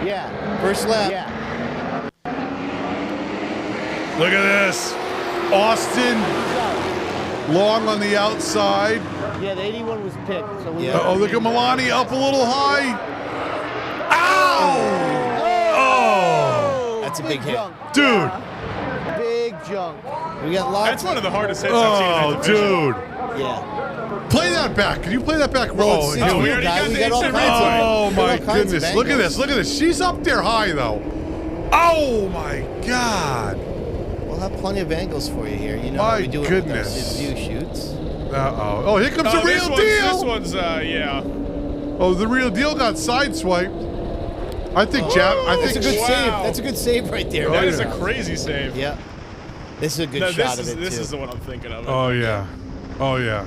Speaker 2: Yeah. First lap.
Speaker 3: Yeah.
Speaker 4: Look at this. Austin, long on the outside.
Speaker 2: Yeah, the 81 was picked. So we
Speaker 4: Oh, look at Milani up a little high. Ow!
Speaker 2: That's a big hit.
Speaker 4: Dude.
Speaker 2: Big junk. We got lots.
Speaker 1: That's one of the hardest hits I've seen in
Speaker 4: Oh,
Speaker 1: that division.
Speaker 4: dude.
Speaker 2: Yeah.
Speaker 4: Play that back. Can you play that back?
Speaker 2: Well,
Speaker 4: Oh,
Speaker 2: it's
Speaker 4: here
Speaker 1: we
Speaker 4: we
Speaker 1: already
Speaker 4: go.
Speaker 1: got
Speaker 2: we
Speaker 1: the
Speaker 2: got all
Speaker 1: instant
Speaker 2: kinds of
Speaker 1: replay.
Speaker 4: Oh,
Speaker 2: we got all
Speaker 4: my
Speaker 2: kinds of
Speaker 4: goodness. Look at
Speaker 2: angles.
Speaker 4: this. Look at this. She's up there high, though. Oh, my God.
Speaker 2: We'll have plenty of angles for you here. You know
Speaker 4: My
Speaker 2: how we do it
Speaker 4: goodness.
Speaker 2: with our view shoots.
Speaker 4: Uh-oh. Oh, here comes
Speaker 1: Oh,
Speaker 4: the real deal.
Speaker 1: This one's yeah.
Speaker 4: Oh, the real deal got sideswiped. I think Jap. I
Speaker 2: That's
Speaker 4: think
Speaker 2: a good
Speaker 1: Wow.
Speaker 2: save. That's a good save right there.
Speaker 4: Oh,
Speaker 1: That
Speaker 4: yeah.
Speaker 1: is a crazy save.
Speaker 2: Yeah. This is a good
Speaker 1: No,
Speaker 2: shot
Speaker 1: this
Speaker 2: of it,
Speaker 1: is
Speaker 2: too.
Speaker 1: the one I'm thinking of.
Speaker 4: Oh yeah. Oh yeah.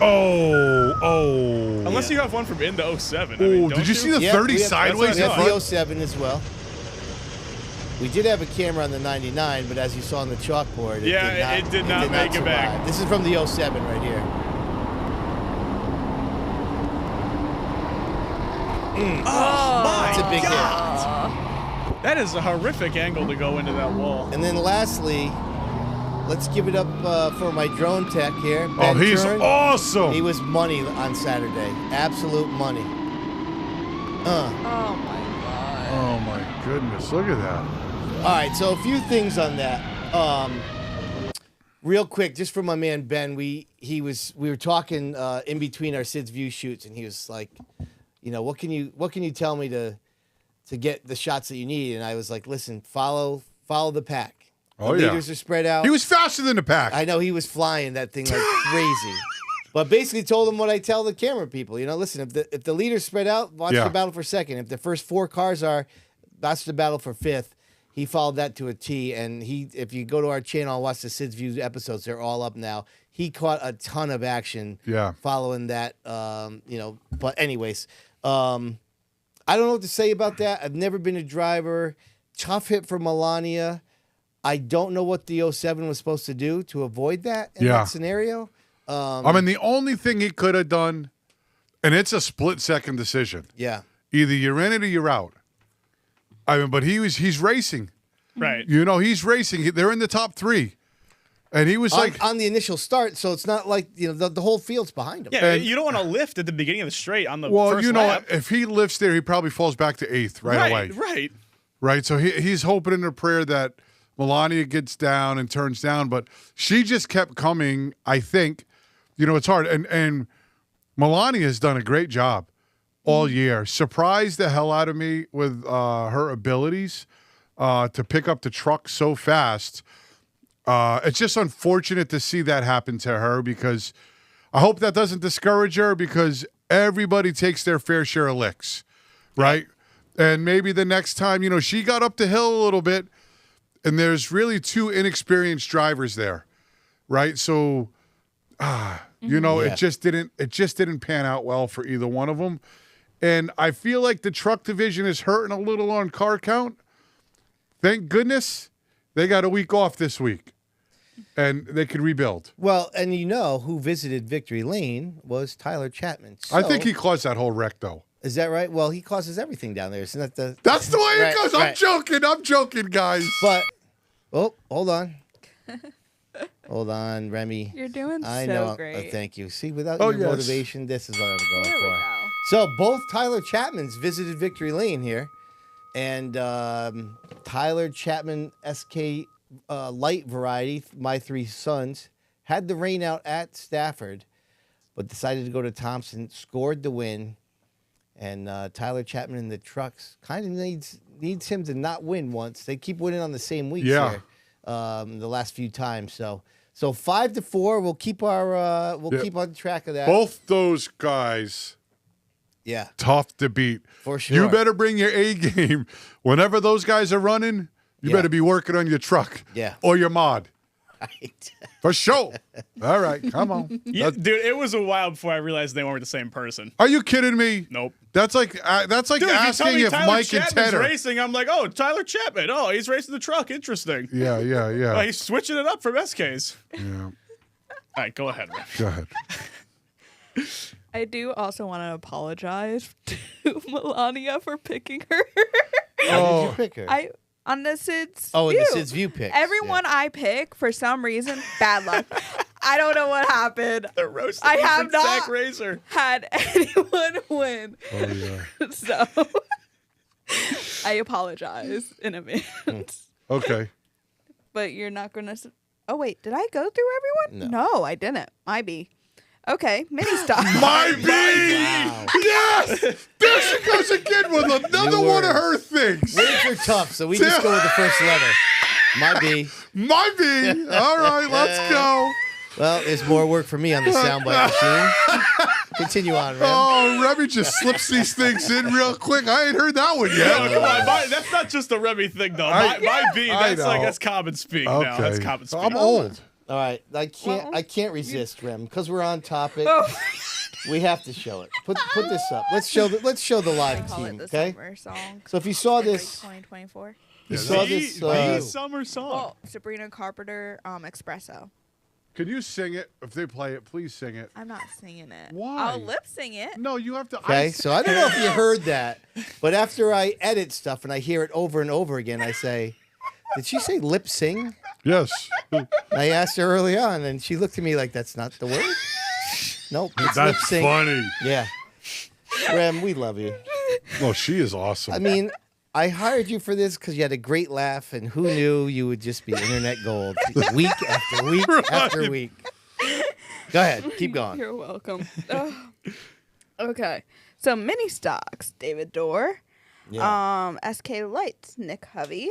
Speaker 4: Oh.
Speaker 1: Unless
Speaker 2: Yeah.
Speaker 1: you have one from in the 07. I
Speaker 4: Oh,
Speaker 1: mean,
Speaker 4: did
Speaker 1: don't
Speaker 4: you see the
Speaker 2: Yeah,
Speaker 4: 30
Speaker 2: we have-
Speaker 4: sideways
Speaker 2: We
Speaker 4: in
Speaker 2: have
Speaker 4: front?
Speaker 2: the 07 as well. We did have a camera on the 99, but as you saw on the chalkboard,
Speaker 1: Yeah, it did not make it back.
Speaker 2: survive. This is from the 07 right here.
Speaker 3: Oh,
Speaker 2: It's a big hit.
Speaker 1: That is a horrific angle to go into that wall.
Speaker 2: And then lastly, let's give it up for my drone tech here.
Speaker 4: Oh,
Speaker 2: Ben
Speaker 4: he's
Speaker 2: Turin.
Speaker 4: awesome.
Speaker 2: He was money on Saturday. Absolute money.
Speaker 3: Oh my god.
Speaker 4: Oh my goodness! Look at that.
Speaker 2: All right, so a few things on that. Real quick, just for my man Ben, we were talking in between our Sid's View shoots, and he was like, you know, what can you tell me to get the shots that you need? And I was like, listen, follow the pack.
Speaker 4: Oh,
Speaker 2: The
Speaker 4: yeah.
Speaker 2: leaders are spread out.
Speaker 4: He was faster than the pack.
Speaker 2: I know he was flying that thing like crazy. But basically told him what I tell the camera people. You know, listen, if the leaders spread out, watch
Speaker 4: Yeah.
Speaker 2: the battle for second. If the first four cars are, that's the battle for fifth. He followed that to a T. And if you go to our channel and watch the Sid's View episodes, they're all up now. He caught a ton of action
Speaker 4: Yeah.
Speaker 2: following that. You know, but anyways, I don't know what to say about that. I've never been a driver. Tough hit for Melania. I don't know what the 07 was supposed to do to avoid that in
Speaker 4: Yeah.
Speaker 2: that scenario.
Speaker 4: I mean, the only thing he could have done, and it's a split-second decision.
Speaker 2: Yeah.
Speaker 4: Either you're in it or you're out. I mean, but he's racing.
Speaker 1: Right.
Speaker 4: You know, he's racing. They're in the top three, and he was like,
Speaker 2: on the initial start, so it's not like, you know, the whole field's behind him.
Speaker 1: Yeah,
Speaker 4: And-
Speaker 1: you don't want to lift at the beginning of the straight on the
Speaker 4: well,
Speaker 1: first
Speaker 4: you know,
Speaker 1: lap.
Speaker 4: if he lifts there, he probably falls back to eighth right away.
Speaker 1: Right.
Speaker 4: Right. So he's hoping in a prayer that Melania gets down and turns down, but she just kept coming. I think, you know, it's hard. And Melania has done a great job all year. Surprised the hell out of me with her abilities to pick up the truck so fast. It's just unfortunate to see that happen to her, because I hope that doesn't discourage her, because everybody takes their fair share of licks, right? And maybe the next time, you know, she got up the hill a little bit, and there's really two inexperienced drivers there, right? So, you know,
Speaker 2: Yeah.
Speaker 4: it just didn't pan out well for either one of them. And I feel like the truck division is hurting a little on car count. Thank goodness they got a week off this week, and they could rebuild.
Speaker 2: Well, and you know who visited Victory Lane was Tyler Chapman.
Speaker 4: I think
Speaker 2: So-
Speaker 4: he caused that whole wreck, though.
Speaker 2: Is that right? Well, he causes everything down there. Isn't that the...
Speaker 4: That's the way
Speaker 2: Right,
Speaker 4: it goes.
Speaker 2: right.
Speaker 4: I'm joking, guys.
Speaker 2: But, oh, hold on. Hold on, Remy.
Speaker 3: You're doing
Speaker 2: I
Speaker 3: so
Speaker 2: know.
Speaker 3: great.
Speaker 2: Thank you. See, without
Speaker 4: Oh,
Speaker 2: your
Speaker 4: yes.
Speaker 2: motivation, this is what I'm going
Speaker 3: There we
Speaker 2: for.
Speaker 3: go.
Speaker 2: So both Tyler Chapmans visited Victory Lane here, and Tyler Chapman SK light variety, my three sons, had the rain out at Stafford, but decided to go to Thompson, scored the win, and Tyler Chapman in the trucks kind of needs him to not win once. They keep winning on the same weeks
Speaker 4: Yeah.
Speaker 2: here, the last few times. So 5-4. We'll keep our keep on track of that.
Speaker 4: Both those guys,
Speaker 2: Yeah,
Speaker 4: tough to beat.
Speaker 2: for sure.
Speaker 4: You better bring your A game. Whenever those guys are running, you
Speaker 2: Yeah.
Speaker 4: better be working on your truck.
Speaker 2: Yeah.
Speaker 4: Or your mod.
Speaker 2: Right.
Speaker 4: For sure. All right, come on.
Speaker 1: Yeah, dude, it was a while before I realized they weren't the same person.
Speaker 4: Are you kidding me?
Speaker 1: Nope.
Speaker 4: That's like
Speaker 1: Dude,
Speaker 4: asking
Speaker 1: if you tell me
Speaker 4: if
Speaker 1: Tyler
Speaker 4: Mike and
Speaker 1: Chapman's
Speaker 4: Ted are.
Speaker 1: racing, I'm like, oh, Tyler Chapman. Oh, he's racing the truck. Interesting.
Speaker 4: Yeah.
Speaker 1: Oh, he's switching it up from SKs.
Speaker 4: Yeah.
Speaker 1: All right, go ahead, Remy.
Speaker 4: Go ahead.
Speaker 3: I do also want to apologize to Melania for picking her.
Speaker 2: How did you pick her?
Speaker 3: On the Sid's
Speaker 2: in
Speaker 3: View.
Speaker 2: the Sid's View pick.
Speaker 3: Everyone I pick, for some reason, bad luck. I don't know what happened.
Speaker 1: The roast
Speaker 3: I have
Speaker 1: from Zach
Speaker 3: not-
Speaker 1: Razor.
Speaker 3: Had anyone win.
Speaker 4: Oh yeah.
Speaker 3: So I apologize in advance.
Speaker 4: Okay.
Speaker 3: But you're not going to... Oh, wait. Did I go through everyone? No, I didn't. Might be. Okay. Mini stock.
Speaker 4: My B.
Speaker 2: Wow.
Speaker 4: Yes. There she goes again with another
Speaker 2: New
Speaker 4: one of
Speaker 2: word.
Speaker 4: her things.
Speaker 2: Words are tough, so we just go with the first letter. My B.
Speaker 4: My B. All right, let's go.
Speaker 2: Well, there's more work for me on the soundbite machine. Continue on, Rem.
Speaker 4: Oh, Remy just slips these things in real quick. I ain't heard that one
Speaker 1: No,
Speaker 4: yet.
Speaker 1: come on. That's not just a Remy thing, though. My B,
Speaker 4: I
Speaker 1: that's
Speaker 4: know.
Speaker 1: common speak now. That's
Speaker 4: Okay.
Speaker 1: common speak.
Speaker 4: I'm old.
Speaker 2: All right, I can't resist, Rem, because we're on topic.
Speaker 3: Oh.
Speaker 2: We have to show it. Put this up. Let's show the
Speaker 3: I
Speaker 2: live
Speaker 3: call
Speaker 2: team,
Speaker 3: it the
Speaker 2: okay?
Speaker 3: summer song.
Speaker 2: So if you saw this,
Speaker 3: 2024.
Speaker 2: you saw this.
Speaker 1: The summer song.
Speaker 3: Oh, Sabrina Carpenter, Espresso.
Speaker 4: Can you sing it? If they play it, please sing it.
Speaker 3: I'm not singing it.
Speaker 4: Why?
Speaker 3: I'll lip sing it.
Speaker 4: No, you have to.
Speaker 2: Okay, so I don't know if you heard that, but after I edit stuff and I hear it over and over again, I say, "Did she say lip sing?"
Speaker 4: Yes.
Speaker 2: I asked her early on, and she looked at me like, "That's not the word." Nope, it's lip
Speaker 4: That's
Speaker 2: sing.
Speaker 4: funny.
Speaker 2: Yeah, Rem, we love you.
Speaker 4: Oh, she is awesome.
Speaker 2: I mean, I hired you for this because you had a great laugh, and who knew you would just be internet gold week after week after week. Go ahead, keep going.
Speaker 3: You're welcome. Okay. So mini stocks, David Dorr.
Speaker 2: Yeah.
Speaker 3: SK Lights, Nick Hovey.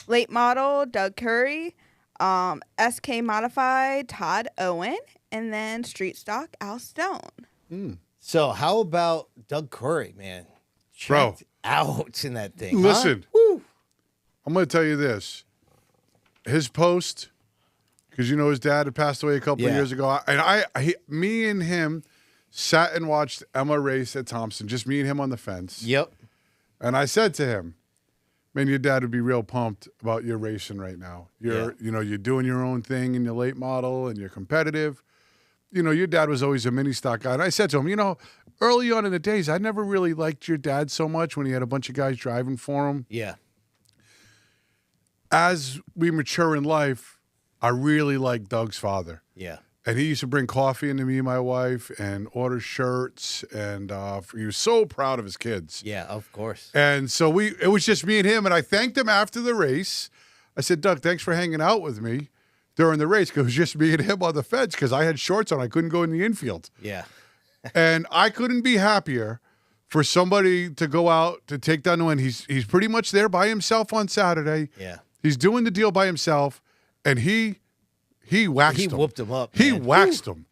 Speaker 3: Late model, Doug Curry. SK Modified, Todd Owen. And then street stock, Al Stone.
Speaker 2: So how about Doug Curry, man?
Speaker 4: Bro.
Speaker 2: Checked out in that thing.
Speaker 4: Listen,
Speaker 2: Huh? Woo.
Speaker 4: I'm going to tell you this. His post, because you know his dad had passed away a couple of
Speaker 2: Yeah.
Speaker 4: years ago, and me and him sat and watched Emma race at Thompson, just me and him on the fence.
Speaker 2: Yep.
Speaker 4: And I said to him, man, your dad would be real pumped about your racing right now. You're doing your own thing in your late model and you're competitive. You know, your dad was always a mini stock guy. And I said to him, early on in the days, I never really liked your dad so much when he had a bunch of guys driving for him.
Speaker 2: Yeah.
Speaker 4: As we mature in life, I really like Doug's father.
Speaker 2: Yeah.
Speaker 4: And he used to bring coffee into me and my wife and order shirts. And he was so proud of his kids.
Speaker 2: Yeah, of course.
Speaker 4: And so it was just me and him. And I thanked him after the race. I said, Doug, thanks for hanging out with me during the race, because it was just me and him on the fence because I had shorts on. I couldn't go in the infield.
Speaker 2: Yeah.
Speaker 4: And I couldn't be happier for somebody to go out to take down the win. He's pretty much there by himself on Saturday.
Speaker 2: Yeah.
Speaker 4: He's doing the deal by himself, and he waxed him.
Speaker 2: He whooped him up.
Speaker 4: He
Speaker 2: man.
Speaker 4: waxed him.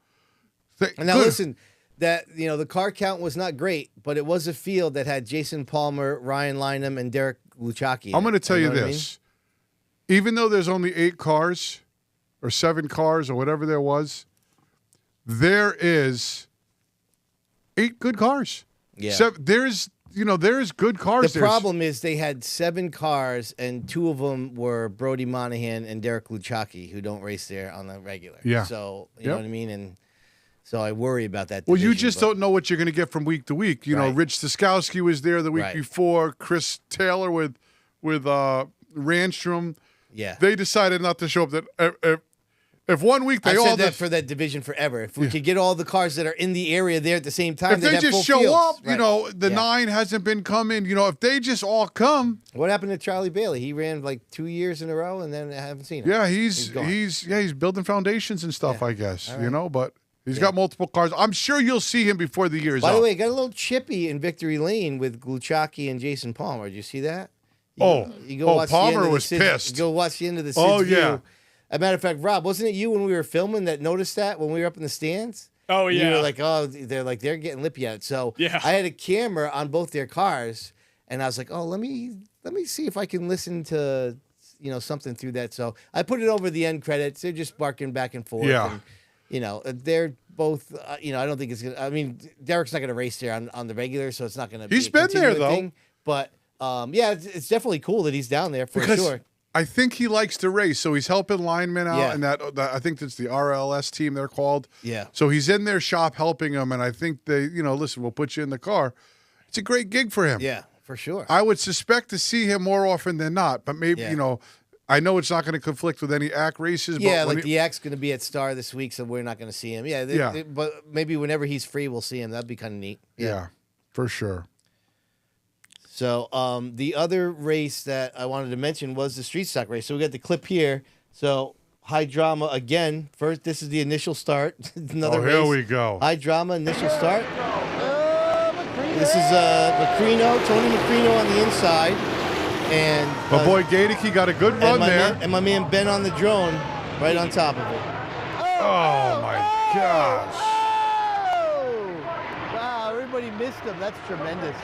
Speaker 2: And now
Speaker 4: Good.
Speaker 2: listen, that the car count was not great, but it was a field that had Jason Palmer, Ryan Lynham, and Derek Luchacki.
Speaker 4: I'm going to tell you
Speaker 2: know what I
Speaker 4: this. Even though there's only 8 cars or 7 cars or whatever there was, there is 8 good cars.
Speaker 2: Yeah.
Speaker 4: There's good cars.
Speaker 2: The problem is they had 7 cars, and 2 of them were Brody Monahan and Derek Luchacki, who don't race there on the regular.
Speaker 4: Yeah.
Speaker 2: So, you know what I mean? And so I worry about that.
Speaker 4: Well, you
Speaker 2: division,
Speaker 4: just
Speaker 2: but-
Speaker 4: don't know what you're going to get from week to week. You know,
Speaker 2: Right.
Speaker 4: Rich Staskowski was there the week
Speaker 2: Right.
Speaker 4: before. Chris Taylor with Ranstrom.
Speaker 2: Yeah.
Speaker 4: They decided not to show up. That if 1 week they
Speaker 2: I've
Speaker 4: all
Speaker 2: said that
Speaker 4: just,
Speaker 2: for that division forever. If we could get all the cars that are in the area there at the same time,
Speaker 4: if
Speaker 2: they'd
Speaker 4: they
Speaker 2: have full
Speaker 4: just show
Speaker 2: fields.
Speaker 4: up,
Speaker 2: Right.
Speaker 4: the
Speaker 2: Yeah.
Speaker 4: 9 hasn't been coming. If they just all come,
Speaker 2: What happened to Charlie Bailey? He ran like 2 years in a row, and then I haven't seen him.
Speaker 4: yeah, he's
Speaker 2: gone.
Speaker 4: building foundations and stuff.
Speaker 2: Yeah.
Speaker 4: I guess
Speaker 2: All right.
Speaker 4: but he's got multiple cars. I'm sure you'll see him before the year's
Speaker 2: By
Speaker 4: up.
Speaker 2: the way, got a little chippy in Victory Lane with Luchacki and Jason Palmer. Did you see that?
Speaker 4: Palmer
Speaker 2: the
Speaker 4: was
Speaker 2: Sid-
Speaker 4: pissed.
Speaker 2: Go watch the end of the Sid's
Speaker 4: Oh,
Speaker 2: View.
Speaker 4: yeah.
Speaker 2: As a matter of fact, Rob, wasn't it you when we were filming that noticed that when we were up in the stands?
Speaker 1: Oh,
Speaker 2: You
Speaker 1: yeah.
Speaker 2: were like, oh, they're getting lippy at it. So
Speaker 1: Yeah.
Speaker 2: I had a camera on both their cars, and I was like, oh, let me see if I can listen to something through that. So I put it over the end credits. They're just barking back and forth.
Speaker 4: Yeah.
Speaker 2: And, they're both. I don't think it's gonna. I mean, Derek's not gonna race there on the regular, so it's not gonna.
Speaker 4: He's
Speaker 2: be a
Speaker 4: been there,
Speaker 2: continuing
Speaker 4: though.
Speaker 2: thing, but it's definitely cool that he's down there for sure.
Speaker 4: I think he likes to race, so he's helping linemen out,
Speaker 2: Yeah.
Speaker 4: and that I think that's the RLS team they're called.
Speaker 2: Yeah.
Speaker 4: So he's in their shop helping them, and I think they, listen, we'll put you in the car. It's a great gig for him.
Speaker 2: Yeah, for sure.
Speaker 4: I would suspect to see him more often than not, but maybe
Speaker 2: Yeah.
Speaker 4: I know it's not going to conflict with any ACK races.
Speaker 2: Yeah,
Speaker 4: but
Speaker 2: like the Act's going to be at Star this week, so we're not going to see him. Yeah, but maybe whenever he's free, we'll see him. That'd be kind of neat.
Speaker 4: Yeah, for sure.
Speaker 2: So the other race that I wanted to mention was the street stock race. So we got the clip here. So high drama again. First, this is the initial start. Another race.
Speaker 4: Here we go.
Speaker 2: High drama initial start. This is Tony Macrino on the inside, and
Speaker 4: My boy Gadicke got a good run there.
Speaker 2: and my man Ben on the drone, right on top of it.
Speaker 4: Oh my gosh.
Speaker 2: Wow, everybody missed him. That's tremendous.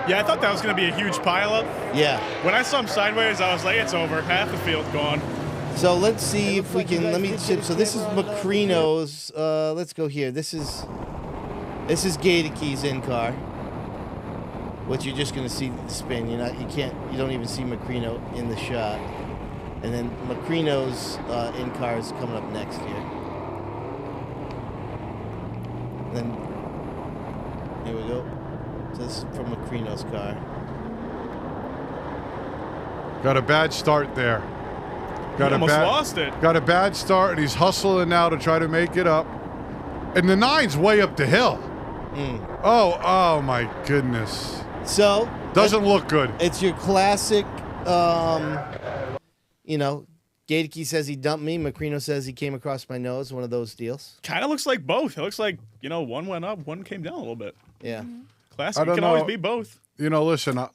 Speaker 1: Yeah, I thought that was going to be a huge pileup.
Speaker 2: Yeah.
Speaker 1: When I saw him sideways, I was like, it's over. Half the field gone.
Speaker 2: So let's see if we can. So this is Macrino's. Let's go here. This is Gadicke's in car. Which you're just gonna see the spin. You don't even see Macrino in the shot. And then Macrino's in car is coming up next here. And then here we go. So this is from Macrino's car.
Speaker 4: Got a bad start there.
Speaker 1: He almost lost it.
Speaker 4: Got a bad start, and he's hustling now to try to make it up. And the 9's way up the hill. Oh my goodness.
Speaker 2: So
Speaker 4: Doesn't look good.
Speaker 2: it's your classic. Gadicke says he dumped me. Macrino says he came across my nose. One of those deals.
Speaker 1: Kind of looks like both. It looks like, one went up, one came down a little bit.
Speaker 2: Yeah.
Speaker 1: Classic.
Speaker 4: I
Speaker 1: It
Speaker 4: don't
Speaker 1: can
Speaker 4: know.
Speaker 1: always be both.
Speaker 4: Listen,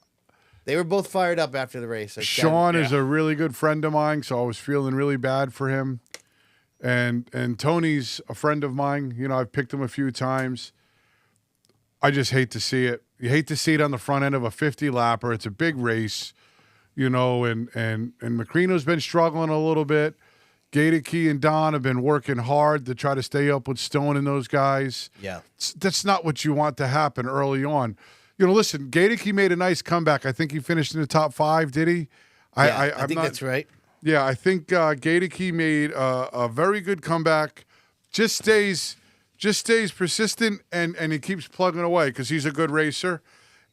Speaker 2: They were both fired up after the race.
Speaker 4: Sean is a really good friend of mine, so I was feeling really bad for him. And Tony's a friend of mine. I've picked him a few times. I just hate to see it. You hate to see it on the front end of a 50-lapper. It's a big race, and Macrino's been struggling a little bit. Gadicke and Don have been working hard to try to stay up with Stone and those guys.
Speaker 2: Yeah.
Speaker 4: That's not what you want to happen early on. Listen, Gadicke made a nice comeback. I think he finished in the top 5, did he?
Speaker 2: I think that's right.
Speaker 4: Yeah, I think Gadicke made a very good comeback. Just stays persistent and he keeps plugging away because he's a good racer.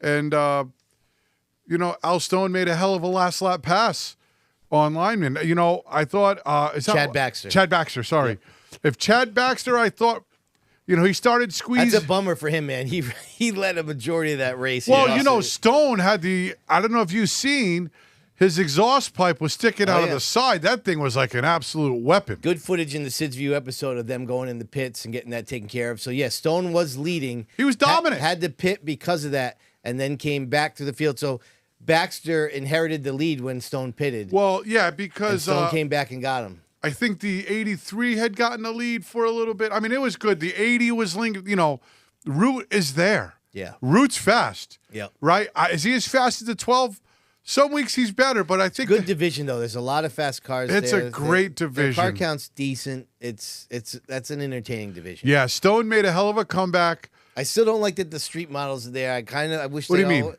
Speaker 4: And Al Stone made a hell of a last lap pass on lineman. I thought
Speaker 2: Chad Baxter.
Speaker 4: Chad Baxter, sorry. Yeah. If Chad Baxter, I thought, he started squeezing.
Speaker 2: That's a bummer for him, man. He led a majority of that race.
Speaker 4: Well, Stone had I don't know if you've seen, his exhaust pipe was sticking out of the side. That thing was like an absolute weapon.
Speaker 2: Good footage in the Sid's View episode of them going in the pits and getting that taken care of. So, yeah, Stone was leading.
Speaker 4: He was dominant.
Speaker 2: Had to pit because of that and then came back to the field. So, Baxter inherited the lead when Stone pitted.
Speaker 4: Well, yeah, because
Speaker 2: and Stone came back and got him.
Speaker 4: I think the 83 had gotten the lead for a little bit. I mean, it was good. The 80 was linked. Root is there.
Speaker 2: Yeah.
Speaker 4: Root's fast.
Speaker 2: Yeah.
Speaker 4: Right? Is he as fast as the 12? Some weeks he's better, but I think
Speaker 2: good division though. There's a lot of fast cars.
Speaker 4: It's
Speaker 2: there.
Speaker 4: a great division.
Speaker 2: The car count's decent. That's an entertaining division.
Speaker 4: Yeah, Stone made a hell of a comeback.
Speaker 2: I still don't like that the street models are there. I wish.
Speaker 4: What do you mean?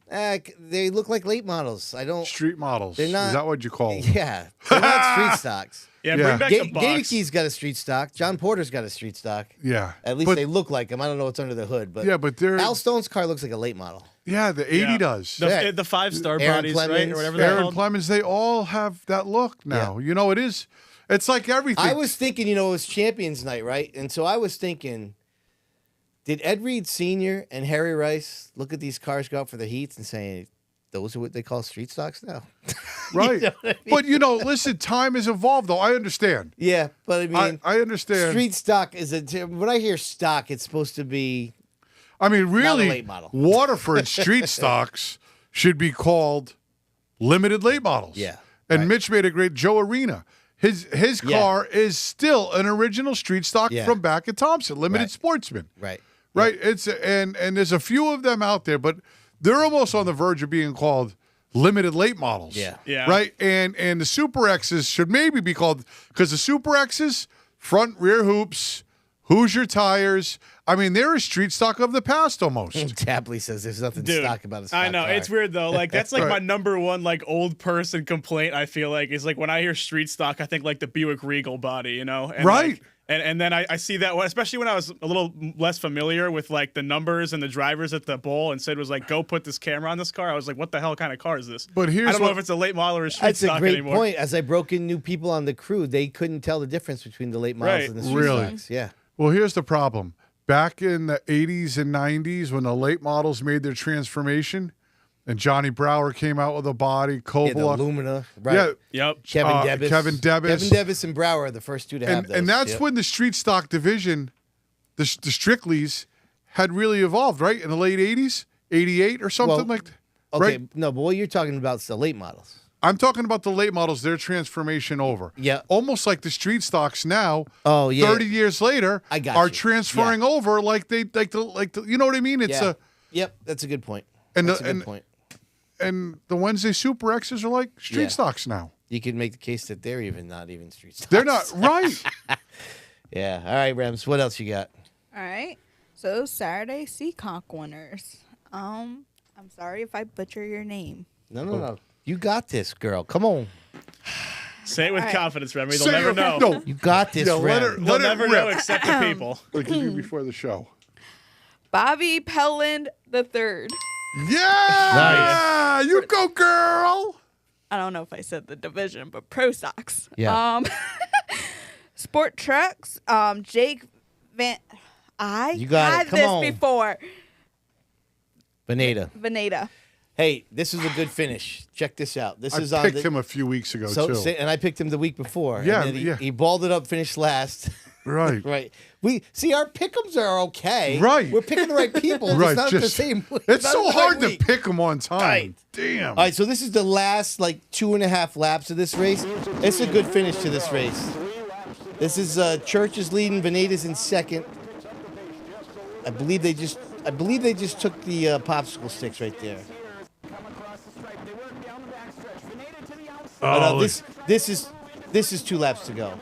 Speaker 2: They look like late models. I don't.
Speaker 4: Street models.
Speaker 2: They're not.
Speaker 4: Is that what you call them?
Speaker 2: Yeah, they're not street stocks.
Speaker 1: Yeah, bring back the box.
Speaker 2: Gadicke's got a street stock. John Porter's got a street stock.
Speaker 4: Yeah.
Speaker 2: At least they look like him. I don't know what's under the hood, but
Speaker 4: they're
Speaker 2: Al Stone's car looks like a late model.
Speaker 4: Yeah, the 80 does.
Speaker 1: The 5-star
Speaker 2: Aaron
Speaker 1: bodies,
Speaker 2: Clemens,
Speaker 1: right? Or whatever they're
Speaker 4: Aaron
Speaker 1: called.
Speaker 4: Clemens, they all have that look now.
Speaker 2: Yeah.
Speaker 4: It is. It's like everything.
Speaker 2: I was thinking, it was Champions Night, right? And so I was thinking, did Ed Reed Sr. and Harry Rice look at these cars go out for the heats and say, those are what they call street stocks now?
Speaker 4: Right.
Speaker 2: You know what I mean?
Speaker 4: But, listen, time has evolved, though. I understand.
Speaker 2: Yeah, but I mean,
Speaker 4: I understand.
Speaker 2: street stock is when I hear stock, it's supposed to be.
Speaker 4: I mean, really,
Speaker 2: late model.
Speaker 4: Waterford street stocks should be called limited late models.
Speaker 2: Yeah.
Speaker 4: And
Speaker 2: right.
Speaker 4: Mitch made a great Joe Arena. His car is still an original street stock from back at Thompson, limited sportsman.
Speaker 2: Right.
Speaker 4: Right. It's and there's a few of them out there, but they're almost on the verge of being called limited late models.
Speaker 2: Yeah.
Speaker 1: Yeah.
Speaker 4: Right? And the Super X's should maybe be called, because the Super X's, front, rear hoops, Hoosier tires. I mean, they're a street stock of the past almost.
Speaker 2: Tapley says there's nothing
Speaker 1: Dude,
Speaker 2: stock about a stock
Speaker 1: I know,
Speaker 2: car.
Speaker 1: it's weird though. Like that's like
Speaker 4: Right.
Speaker 1: my number one like old person complaint. I feel like is like when I hear street stock, I think like the Buick Regal body, you know? And
Speaker 4: Right.
Speaker 1: Like, and then I see that one, especially when I was a little less familiar with like the numbers and the drivers at the bowl, and Sid was like, "Go put this camera on this car." I was like, "What the hell kind of car is this?"
Speaker 4: But here's
Speaker 1: I don't know
Speaker 4: what-
Speaker 1: if it's a late model or a street
Speaker 2: That's a
Speaker 1: stock
Speaker 2: great
Speaker 1: anymore.
Speaker 2: point. As I broke in new people on the crew, they couldn't tell the difference between the late models
Speaker 1: Right.
Speaker 2: and the street
Speaker 4: Really?
Speaker 2: stocks. Yeah.
Speaker 4: Well, here's the problem. Back in the 80s and 90s, when the late models made their transformation, and Johnny Brower came out with a body,
Speaker 2: Yeah, the
Speaker 4: Cobalt.
Speaker 2: Lumina. Right.
Speaker 4: Yeah,
Speaker 1: Yep.
Speaker 2: Kevin Debus.
Speaker 4: Kevin Debus.
Speaker 2: Kevin Debus and Brower are the first two to have those.
Speaker 4: and that's
Speaker 2: Yep.
Speaker 4: when the street stock division, the Strickleys, had really evolved, right? In the late 80s, 88 or something
Speaker 2: Well,
Speaker 4: like that.
Speaker 2: Okay,
Speaker 4: Right?
Speaker 2: no, but what you're talking about is the late models.
Speaker 4: I'm talking about the late models, their transformation over.
Speaker 2: Yeah.
Speaker 4: Almost like the street stocks now,
Speaker 2: Oh, yeah.
Speaker 4: 30 years later,
Speaker 2: I got
Speaker 4: are
Speaker 2: you.
Speaker 4: transferring over like the you know what I mean? It's
Speaker 2: Yeah. Yep, that's a good point.
Speaker 4: And
Speaker 2: That's
Speaker 4: the-
Speaker 2: a good
Speaker 4: and-
Speaker 2: point.
Speaker 4: and the Wednesday Super X's are like street
Speaker 2: Yeah.
Speaker 4: stocks now.
Speaker 2: You could make the case that they're not even street stocks.
Speaker 4: They're not right.
Speaker 2: Yeah. All right, Rems. What else you got?
Speaker 3: All right. So Saturday Seekonk winners. I'm sorry if I butcher your name.
Speaker 2: No. You got this, girl. Come on.
Speaker 1: Say it with
Speaker 3: All right.
Speaker 1: confidence, Remy. They'll
Speaker 4: Say
Speaker 1: never
Speaker 4: it-
Speaker 1: know.
Speaker 4: No,
Speaker 2: You got this,
Speaker 4: Yeah, let
Speaker 2: Rem.
Speaker 4: her-
Speaker 1: They'll never know
Speaker 4: rip.
Speaker 1: except the people.
Speaker 4: like you do before the show.
Speaker 3: Bobby Pelland III.
Speaker 4: Yeah, you go, girl.
Speaker 3: I don't know if I said the division, but Pro Stocks.
Speaker 2: Yeah.
Speaker 3: Sport Trucks. Jake Van. I
Speaker 2: You got it.
Speaker 3: had
Speaker 2: Come
Speaker 3: this
Speaker 2: on.
Speaker 3: before.
Speaker 2: Veneta.
Speaker 3: Veneta.
Speaker 2: Hey, this is a good finish. Check this out. This
Speaker 4: I
Speaker 2: is on
Speaker 4: picked
Speaker 2: the,
Speaker 4: him a few weeks ago
Speaker 2: so,
Speaker 4: too.
Speaker 2: and I picked him the week before.
Speaker 4: Yeah,
Speaker 2: and then
Speaker 4: yeah.
Speaker 2: He balled it up, finished last.
Speaker 4: Right.
Speaker 2: Right. We see our pick'ems are okay.
Speaker 4: Right.
Speaker 2: We're picking the right people.
Speaker 4: Right,
Speaker 2: It's not the
Speaker 4: just-
Speaker 2: same.
Speaker 4: It's
Speaker 2: not
Speaker 4: so
Speaker 2: the
Speaker 4: hard
Speaker 2: right week.
Speaker 4: to pick them on time.
Speaker 2: Right.
Speaker 4: Damn.
Speaker 2: All right, so this is the last like 2.5 laps of this race. It's a good finish to this race. This is Church is leading, Veneta's in second. I believe they just took the popsicle sticks right there.
Speaker 4: Oh,
Speaker 2: No, this is 2 laps to go.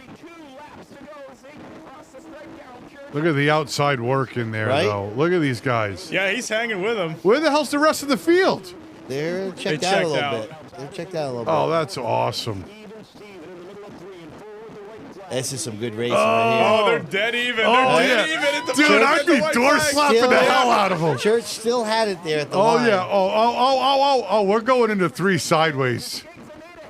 Speaker 4: look at the outside work in there,
Speaker 2: Right?
Speaker 4: though. Look at these guys.
Speaker 1: Yeah, he's hanging with him.
Speaker 4: Where the hell's the rest of the field?
Speaker 2: They're checked
Speaker 1: They
Speaker 2: out a
Speaker 1: checked
Speaker 2: little
Speaker 1: out.
Speaker 2: bit. They're checked out a little
Speaker 4: Oh,
Speaker 2: bit.
Speaker 4: that's awesome.
Speaker 2: This is some good racing
Speaker 1: Oh,
Speaker 2: right
Speaker 1: they're dead even.
Speaker 4: Oh,
Speaker 1: They're dead
Speaker 4: yeah.
Speaker 1: even at the
Speaker 4: Dude,
Speaker 1: front
Speaker 4: I'd
Speaker 1: at the
Speaker 4: be
Speaker 1: white
Speaker 4: door
Speaker 1: flag.
Speaker 4: slapping
Speaker 2: Still,
Speaker 4: the
Speaker 2: yeah.
Speaker 4: hell out of them.
Speaker 2: here. Church still had it there at the
Speaker 4: Oh,
Speaker 2: line.
Speaker 4: yeah. Oh, we're going into 3 sideways.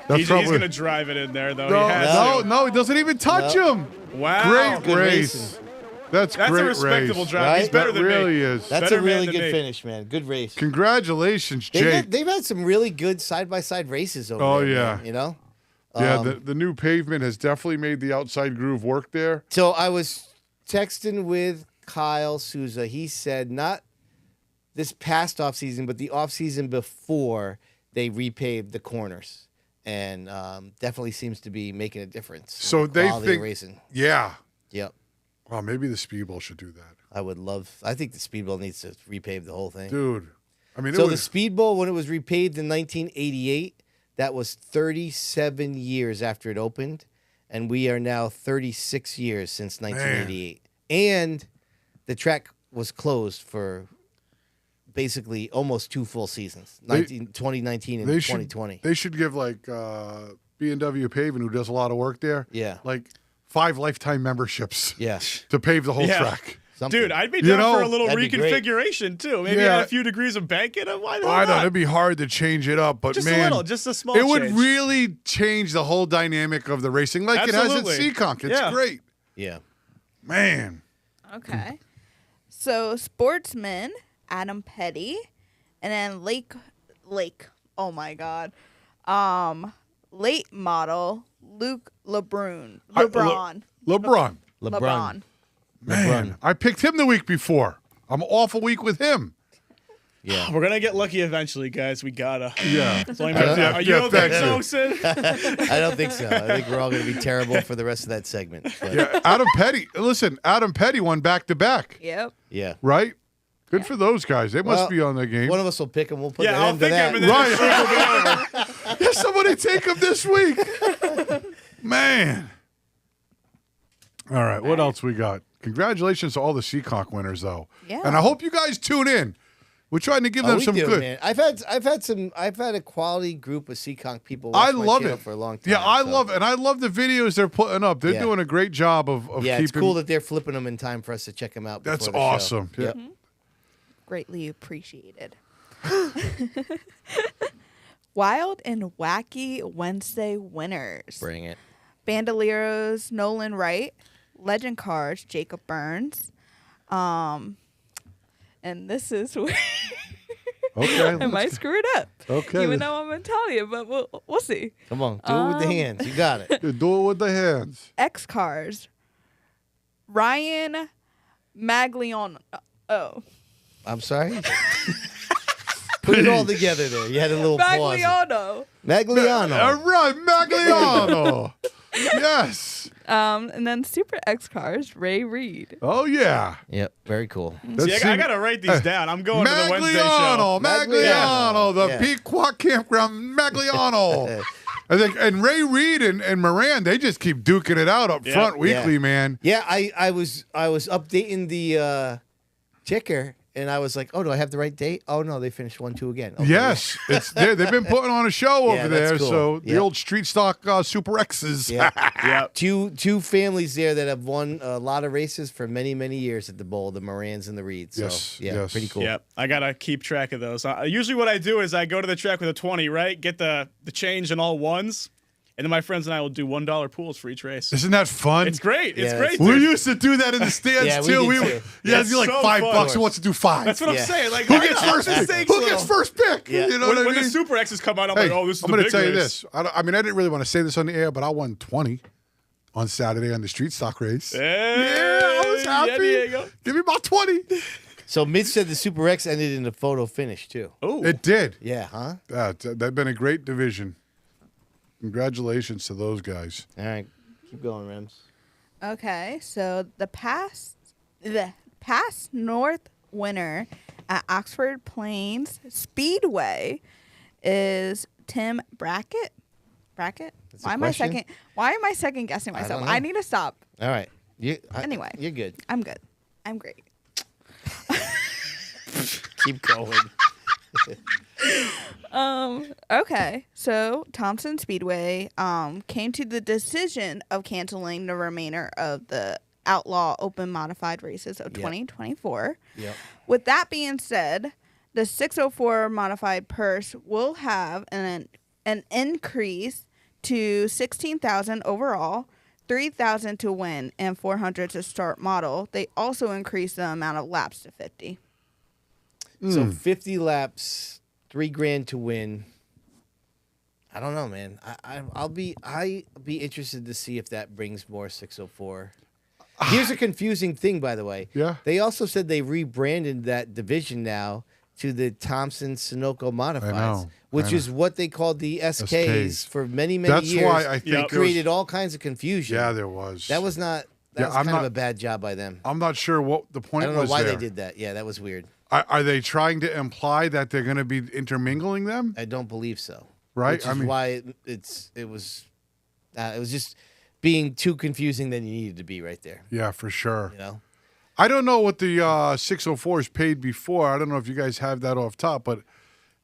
Speaker 4: That's
Speaker 1: He's
Speaker 4: probably.
Speaker 1: going to drive it in there, though.
Speaker 4: no,
Speaker 1: he has
Speaker 4: no,
Speaker 1: to.
Speaker 4: no, he doesn't even touch
Speaker 2: No.
Speaker 4: him.
Speaker 1: Wow.
Speaker 4: Great
Speaker 2: Good
Speaker 4: race.
Speaker 2: racing.
Speaker 4: That's
Speaker 1: That's
Speaker 4: great
Speaker 1: a respectable
Speaker 4: race.
Speaker 1: drive. He's
Speaker 2: Right?
Speaker 1: better
Speaker 4: That
Speaker 1: than
Speaker 4: really
Speaker 1: me.
Speaker 4: is.
Speaker 2: That's
Speaker 1: Better
Speaker 2: a
Speaker 1: man
Speaker 2: really
Speaker 1: than
Speaker 2: good
Speaker 1: me.
Speaker 2: finish, man. Good race.
Speaker 4: Congratulations, Jake.
Speaker 2: They've had some really good side-by-side races over
Speaker 4: Oh,
Speaker 2: there,
Speaker 4: yeah.
Speaker 2: man, you know?
Speaker 4: Yeah, the new pavement has definitely made the outside groove work there.
Speaker 2: So I was texting with Kyle Souza. He said not this past offseason, but the offseason before they repaved the corners. And definitely seems to be making a difference. in
Speaker 4: So
Speaker 2: the
Speaker 4: they
Speaker 2: quality of
Speaker 4: think,
Speaker 2: racing.
Speaker 4: yeah.
Speaker 2: Yep.
Speaker 4: Well, maybe the Speedbowl should do that,
Speaker 2: I think the Speedbowl needs to repave the whole thing.
Speaker 4: dude. I mean,
Speaker 2: So
Speaker 4: it
Speaker 2: the
Speaker 4: was
Speaker 2: Speedbowl, when it was repaved in 1988, that was 37 years after it opened, and we are now 36 years since 1988. And the track was closed for basically almost 2 full seasons, 2019 and 2020.
Speaker 4: They should give like B&W Paving, who does a lot of work there,
Speaker 2: Yeah.
Speaker 4: like 5 lifetime memberships
Speaker 2: Yeah.
Speaker 4: to pave the whole
Speaker 1: Yeah.
Speaker 4: track.
Speaker 2: Something.
Speaker 1: Dude, I'd be
Speaker 4: You
Speaker 1: down
Speaker 4: know,
Speaker 1: for a little
Speaker 2: that'd be great.
Speaker 1: reconfiguration, too. Maybe
Speaker 4: Yeah.
Speaker 1: add a few degrees of banking. Why the hell
Speaker 4: I know
Speaker 1: not?
Speaker 4: it'd be hard to change it up, but
Speaker 1: Just
Speaker 4: man,
Speaker 1: a little, just a small
Speaker 4: it would
Speaker 1: change.
Speaker 4: really change the whole dynamic of the racing, like it
Speaker 1: Absolutely.
Speaker 4: has at Seekonk. It's
Speaker 1: Yeah.
Speaker 4: great,
Speaker 2: Yeah.
Speaker 4: man.
Speaker 3: Okay. So Sportsman, Adam Petty, and then Lake. Oh my God. Late model, Luke LeBron.
Speaker 4: LeBron.
Speaker 2: LeBron.
Speaker 4: Man, I picked him the week before. I'm off a week with him.
Speaker 2: Yeah.
Speaker 1: We're going to get lucky eventually, guys. We gotta.
Speaker 4: Yeah.
Speaker 1: It's only
Speaker 4: Yeah,
Speaker 1: you don't
Speaker 4: thank
Speaker 1: think so,
Speaker 4: you.
Speaker 1: Sid?
Speaker 2: I don't think so. I think we're all going to be terrible for the rest of that segment. But
Speaker 4: Yeah, Adam Petty. Listen, Adam Petty won back to back,
Speaker 3: Yep.
Speaker 2: yeah.
Speaker 4: right? Good for those guys. They must be on the game.
Speaker 2: One of us will pick him. We'll put
Speaker 1: Yeah,
Speaker 2: an
Speaker 1: I'll
Speaker 2: end to
Speaker 1: pick
Speaker 2: that.
Speaker 1: him and then
Speaker 4: Right.
Speaker 1: the streak will be over.
Speaker 4: Yeah, somebody take him this week. Man. All right, what else we got? Congratulations to all the Seekonk winners, though.
Speaker 3: Yeah.
Speaker 4: And I hope you guys tune in. We're trying to give them
Speaker 2: We
Speaker 4: some
Speaker 2: do,
Speaker 4: good.
Speaker 2: man. I've had a quality group of Seekonk people.
Speaker 4: I
Speaker 2: Watch my
Speaker 4: love
Speaker 2: channel
Speaker 4: it
Speaker 2: for a long time.
Speaker 4: Yeah, I
Speaker 2: so.
Speaker 4: love it, and I love the videos they're putting up. They're
Speaker 2: Yeah.
Speaker 4: doing a great job of
Speaker 2: Yeah,
Speaker 4: keeping.
Speaker 2: it's cool that they're flipping them in time for us to check them out.
Speaker 4: That's
Speaker 2: before the show.
Speaker 4: awesome.
Speaker 2: Yep.
Speaker 3: Greatly appreciated. Wild and Wacky Wednesday winners.
Speaker 2: Bring it.
Speaker 3: Bandoleros Nolan Wright, Legend Cars Jacob Burns. And this is where
Speaker 4: Okay.
Speaker 3: I might screw it up.
Speaker 4: Okay.
Speaker 3: Even though I'm gonna tell you, but we'll see.
Speaker 2: Come on, do it with the hands. You got it.
Speaker 4: You do it with the hands.
Speaker 3: X Cars. Ryan Maglione. Oh.
Speaker 2: I'm sorry. Put it all together there. You had a little pause.
Speaker 3: Magliano.
Speaker 2: Magliano.
Speaker 4: All right, Magliano. Yes.
Speaker 3: And then Super X Cars, Ray Reed.
Speaker 4: Oh yeah.
Speaker 2: Yep, very cool.
Speaker 1: See, I gotta write these down. I'm going to the Wednesday show.
Speaker 4: Magliano, the
Speaker 2: Yeah.
Speaker 4: Pequot Campground Magliano. And Ray Reed and Moran, they just keep duking it out up
Speaker 1: Yeah.
Speaker 4: front weekly,
Speaker 2: Yeah.
Speaker 4: man.
Speaker 2: Yeah, I was updating the ticker, and I was like, oh, do I have the right date? Oh no, they finished 1-2 again. Okay.
Speaker 4: Yes, they've been putting on a show
Speaker 2: Yeah,
Speaker 4: over
Speaker 2: that's
Speaker 4: there.
Speaker 2: cool.
Speaker 4: So the
Speaker 2: Yep.
Speaker 4: old street stock Super X's.
Speaker 2: Yeah.
Speaker 1: Yep.
Speaker 2: Two families there that have won a lot of races for many, many years at the bowl, the Morans and the Reeds. So,
Speaker 4: Yes,
Speaker 2: yeah,
Speaker 4: yes.
Speaker 2: pretty cool.
Speaker 1: Yep. I gotta keep track of those. Usually, what I do is I go to the track with a 20, right? Get the change in all ones, and then my friends and I will do $1 pools for each race.
Speaker 4: Isn't that fun?
Speaker 1: It's great. It's
Speaker 2: Yeah,
Speaker 1: great.
Speaker 4: We
Speaker 1: dude.
Speaker 4: used to do that in the stands
Speaker 2: Yeah, we
Speaker 4: too.
Speaker 2: did too.
Speaker 4: Yeah,
Speaker 1: It's
Speaker 4: it'd be like
Speaker 1: so
Speaker 4: $5.
Speaker 1: fun.
Speaker 4: Who wants to do 5?
Speaker 1: That's what
Speaker 2: Yeah.
Speaker 1: I'm saying. Like,
Speaker 4: Who gets first pick?
Speaker 1: stakes
Speaker 4: Who
Speaker 1: little.
Speaker 4: gets first pick?
Speaker 2: Yeah.
Speaker 4: You know
Speaker 1: when
Speaker 4: what I
Speaker 1: the
Speaker 4: mean?
Speaker 1: Super X's come out, I'm
Speaker 4: Hey,
Speaker 1: like, oh, this is
Speaker 4: I'm
Speaker 1: the
Speaker 4: going
Speaker 1: big
Speaker 4: to tell you
Speaker 1: race.
Speaker 4: this. I didn't really want to say this on the air, but I won 20 on Saturday on the street stock race.
Speaker 1: Hey,
Speaker 4: Yeah, I was happy.
Speaker 1: Yeah, Diego.
Speaker 4: Give me about 20.
Speaker 2: So Mitch said the Super X ended in a photo finish too.
Speaker 1: Oh,
Speaker 4: It did.
Speaker 2: Yeah, huh?
Speaker 4: That's been a great division. Congratulations to those guys.
Speaker 2: All right, keep going, Rems.
Speaker 3: Okay, so the past North winner at Oxford Plains Speedway is Tim Brackett. Brackett?
Speaker 2: That's a
Speaker 3: Why am I
Speaker 2: question?
Speaker 3: second guessing myself?
Speaker 2: don't
Speaker 3: I
Speaker 2: know.
Speaker 3: need to stop.
Speaker 2: All right.
Speaker 3: Anyway.
Speaker 2: you're good.
Speaker 3: I'm good. I'm great.
Speaker 2: Keep going.
Speaker 3: Okay, so Thompson Speedway came to the decision of canceling the remainder of the Outlaw Open Modified races of 2024.
Speaker 2: Yep.
Speaker 3: With that being said, the 604 modified purse will have an increase to 16,000 overall, 3,000 to win, and 400 to start model. They also increased the amount of laps to 50.
Speaker 2: So 50 laps, $3,000 to win. I don't know, man. I'll be interested to see if that brings more 604. Here's a confusing thing, by the way.
Speaker 4: Yeah.
Speaker 2: They also said they rebranded that division now to the Thompson Sunoco Modifieds, which is what they called the SKs for many, many
Speaker 4: That's
Speaker 2: years.
Speaker 4: why I think
Speaker 1: Yep.
Speaker 4: there was-
Speaker 2: created all kinds of confusion.
Speaker 4: Yeah, there was.
Speaker 2: That was not. That
Speaker 4: Yeah,
Speaker 2: was
Speaker 4: I'm
Speaker 2: kind of
Speaker 4: not-
Speaker 2: a bad job by them.
Speaker 4: I'm not sure what the point
Speaker 2: I don't know
Speaker 4: was
Speaker 2: why
Speaker 4: there.
Speaker 2: they did that. Yeah, that was weird.
Speaker 4: Are they trying to imply that they're going to be intermingling them?
Speaker 2: I don't believe so.
Speaker 4: Right?
Speaker 2: Which is why it was just being too confusing than you needed to be right there.
Speaker 4: Yeah, for sure.
Speaker 2: You know.
Speaker 4: I don't know what the 604s paid before. I don't know if you guys have that off top, but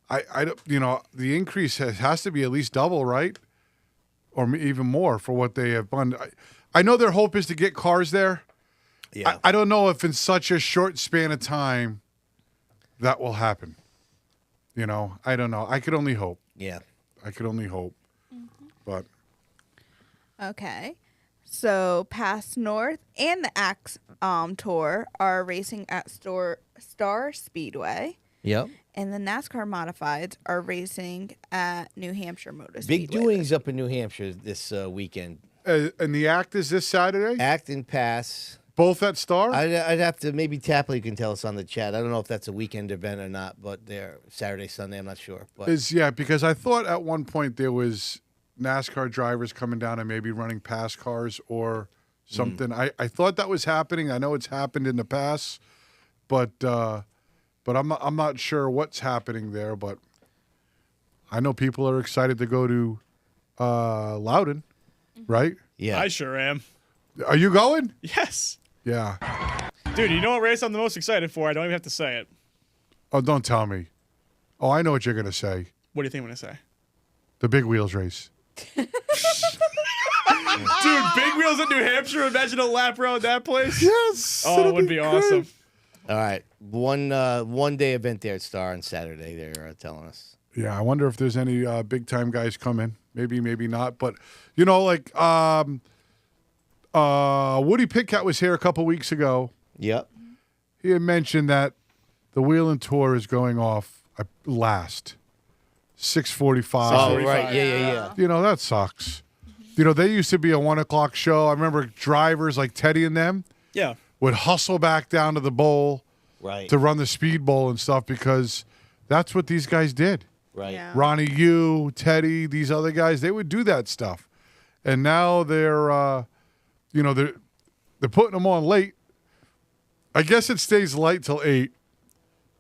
Speaker 4: I don't, the increase has to be at least double, right? Or even more for what they have done. I know their hope is to get cars there.
Speaker 2: Yeah.
Speaker 4: I don't know if in such a short span of time that will happen. I don't know. I could only hope.
Speaker 2: Yeah.
Speaker 4: I could only hope. But
Speaker 3: Okay. So Pass North and the Axe Tour are racing at Star Speedway.
Speaker 2: Yep.
Speaker 3: And the NASCAR Modifieds are racing at New Hampshire Motor
Speaker 2: Big
Speaker 3: Speedway.
Speaker 2: doings up in New Hampshire this weekend.
Speaker 4: and the act is this Saturday?
Speaker 2: Act and Pass.
Speaker 4: Both at Star?
Speaker 2: I'd have to, maybe Tapley can tell us on the chat. I don't know if that's a weekend event or not, but they're Saturday, Sunday. I'm not sure. But
Speaker 4: Because I thought at one point there was NASCAR drivers coming down and maybe running past cars or something. I thought that was happening. I know it's happened in the past, but but I'm not sure what's happening there. But I know people are excited to go to Loudon, right?
Speaker 2: Yeah.
Speaker 1: I sure am.
Speaker 4: Are you going?
Speaker 1: Yes.
Speaker 4: Yeah.
Speaker 1: Dude, you know what race I'm the most excited for? I don't even have to say it.
Speaker 4: Oh, don't tell me. Oh, I know what you're gonna say.
Speaker 1: What do you think I'm going to say?
Speaker 4: The Big Wheels race.
Speaker 1: Dude, big wheels in New Hampshire. Imagine a lap around that place.
Speaker 4: Yes.
Speaker 1: Oh, it would be awesome.
Speaker 2: All right. One day event there at Star on Saturday. They're telling us.
Speaker 4: Yeah, I wonder if there's any big time guys coming. Maybe, maybe not. But you know, like Woody Pitcat was here a couple weeks ago.
Speaker 2: Yep.
Speaker 4: He had mentioned that the Wheeling Tour is going off last 6:45.
Speaker 2: Oh, right. Yeah.
Speaker 4: You know, that sucks. You know, they used to be a 1 o'clock show. I remember drivers like Teddy and them
Speaker 1: Yeah.
Speaker 4: would hustle back down to the bowl
Speaker 2: Right.
Speaker 4: to run the Speedbowl and stuff because that's what these guys did.
Speaker 2: Right.
Speaker 3: Yeah.
Speaker 4: Ronnie Yu, Teddy, these other guys, they would do that stuff. And now they're putting them on late. I guess it stays light till 8.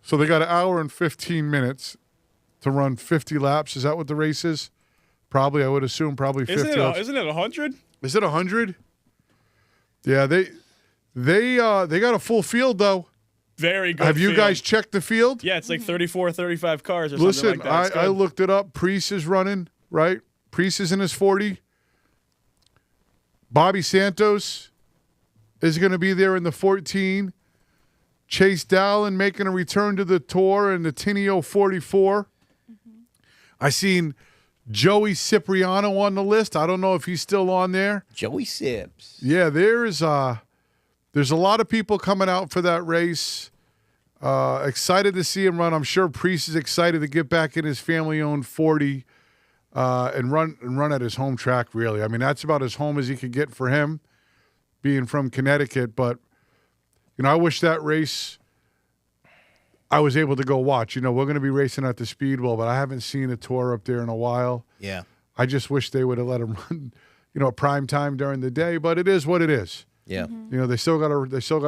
Speaker 4: So they got an hour and 15 minutes to run 50 laps. Is that what the race is? Probably, I would assume, probably 50 laps.
Speaker 1: Isn't it 100?
Speaker 4: Is it 100? Yeah, they got a full field though.
Speaker 1: Very good.
Speaker 4: Have you
Speaker 1: field.
Speaker 4: guys checked the field?
Speaker 1: Yeah, it's like 34, 35 cars or
Speaker 4: Listen,
Speaker 1: something like that.
Speaker 4: I looked it up. Priest is running, right? Priest is in his 40. Bobby Santos is going to be there in the 14. Chase Dallin making a return to the tour in the Tinio 44. I seen Joey Cipriano on the list. I don't know if he's still on there.
Speaker 2: Joey Sips.
Speaker 4: Yeah, there's a lot of people coming out for that race. Excited to see him run. I'm sure Priest is excited to get back in his family-owned 40 and run at his home track. Really, I mean that's about as home as he could get for him, being from Connecticut. But you know, I wish that race I was able to go watch. You know, we're going to be racing at the Speedbowl, but I haven't seen a tour up there in a while.
Speaker 2: Yeah.
Speaker 4: I just wish they would have let him run, you know, prime time during the day. But it is what it is.
Speaker 2: Yeah.
Speaker 4: You know, they still got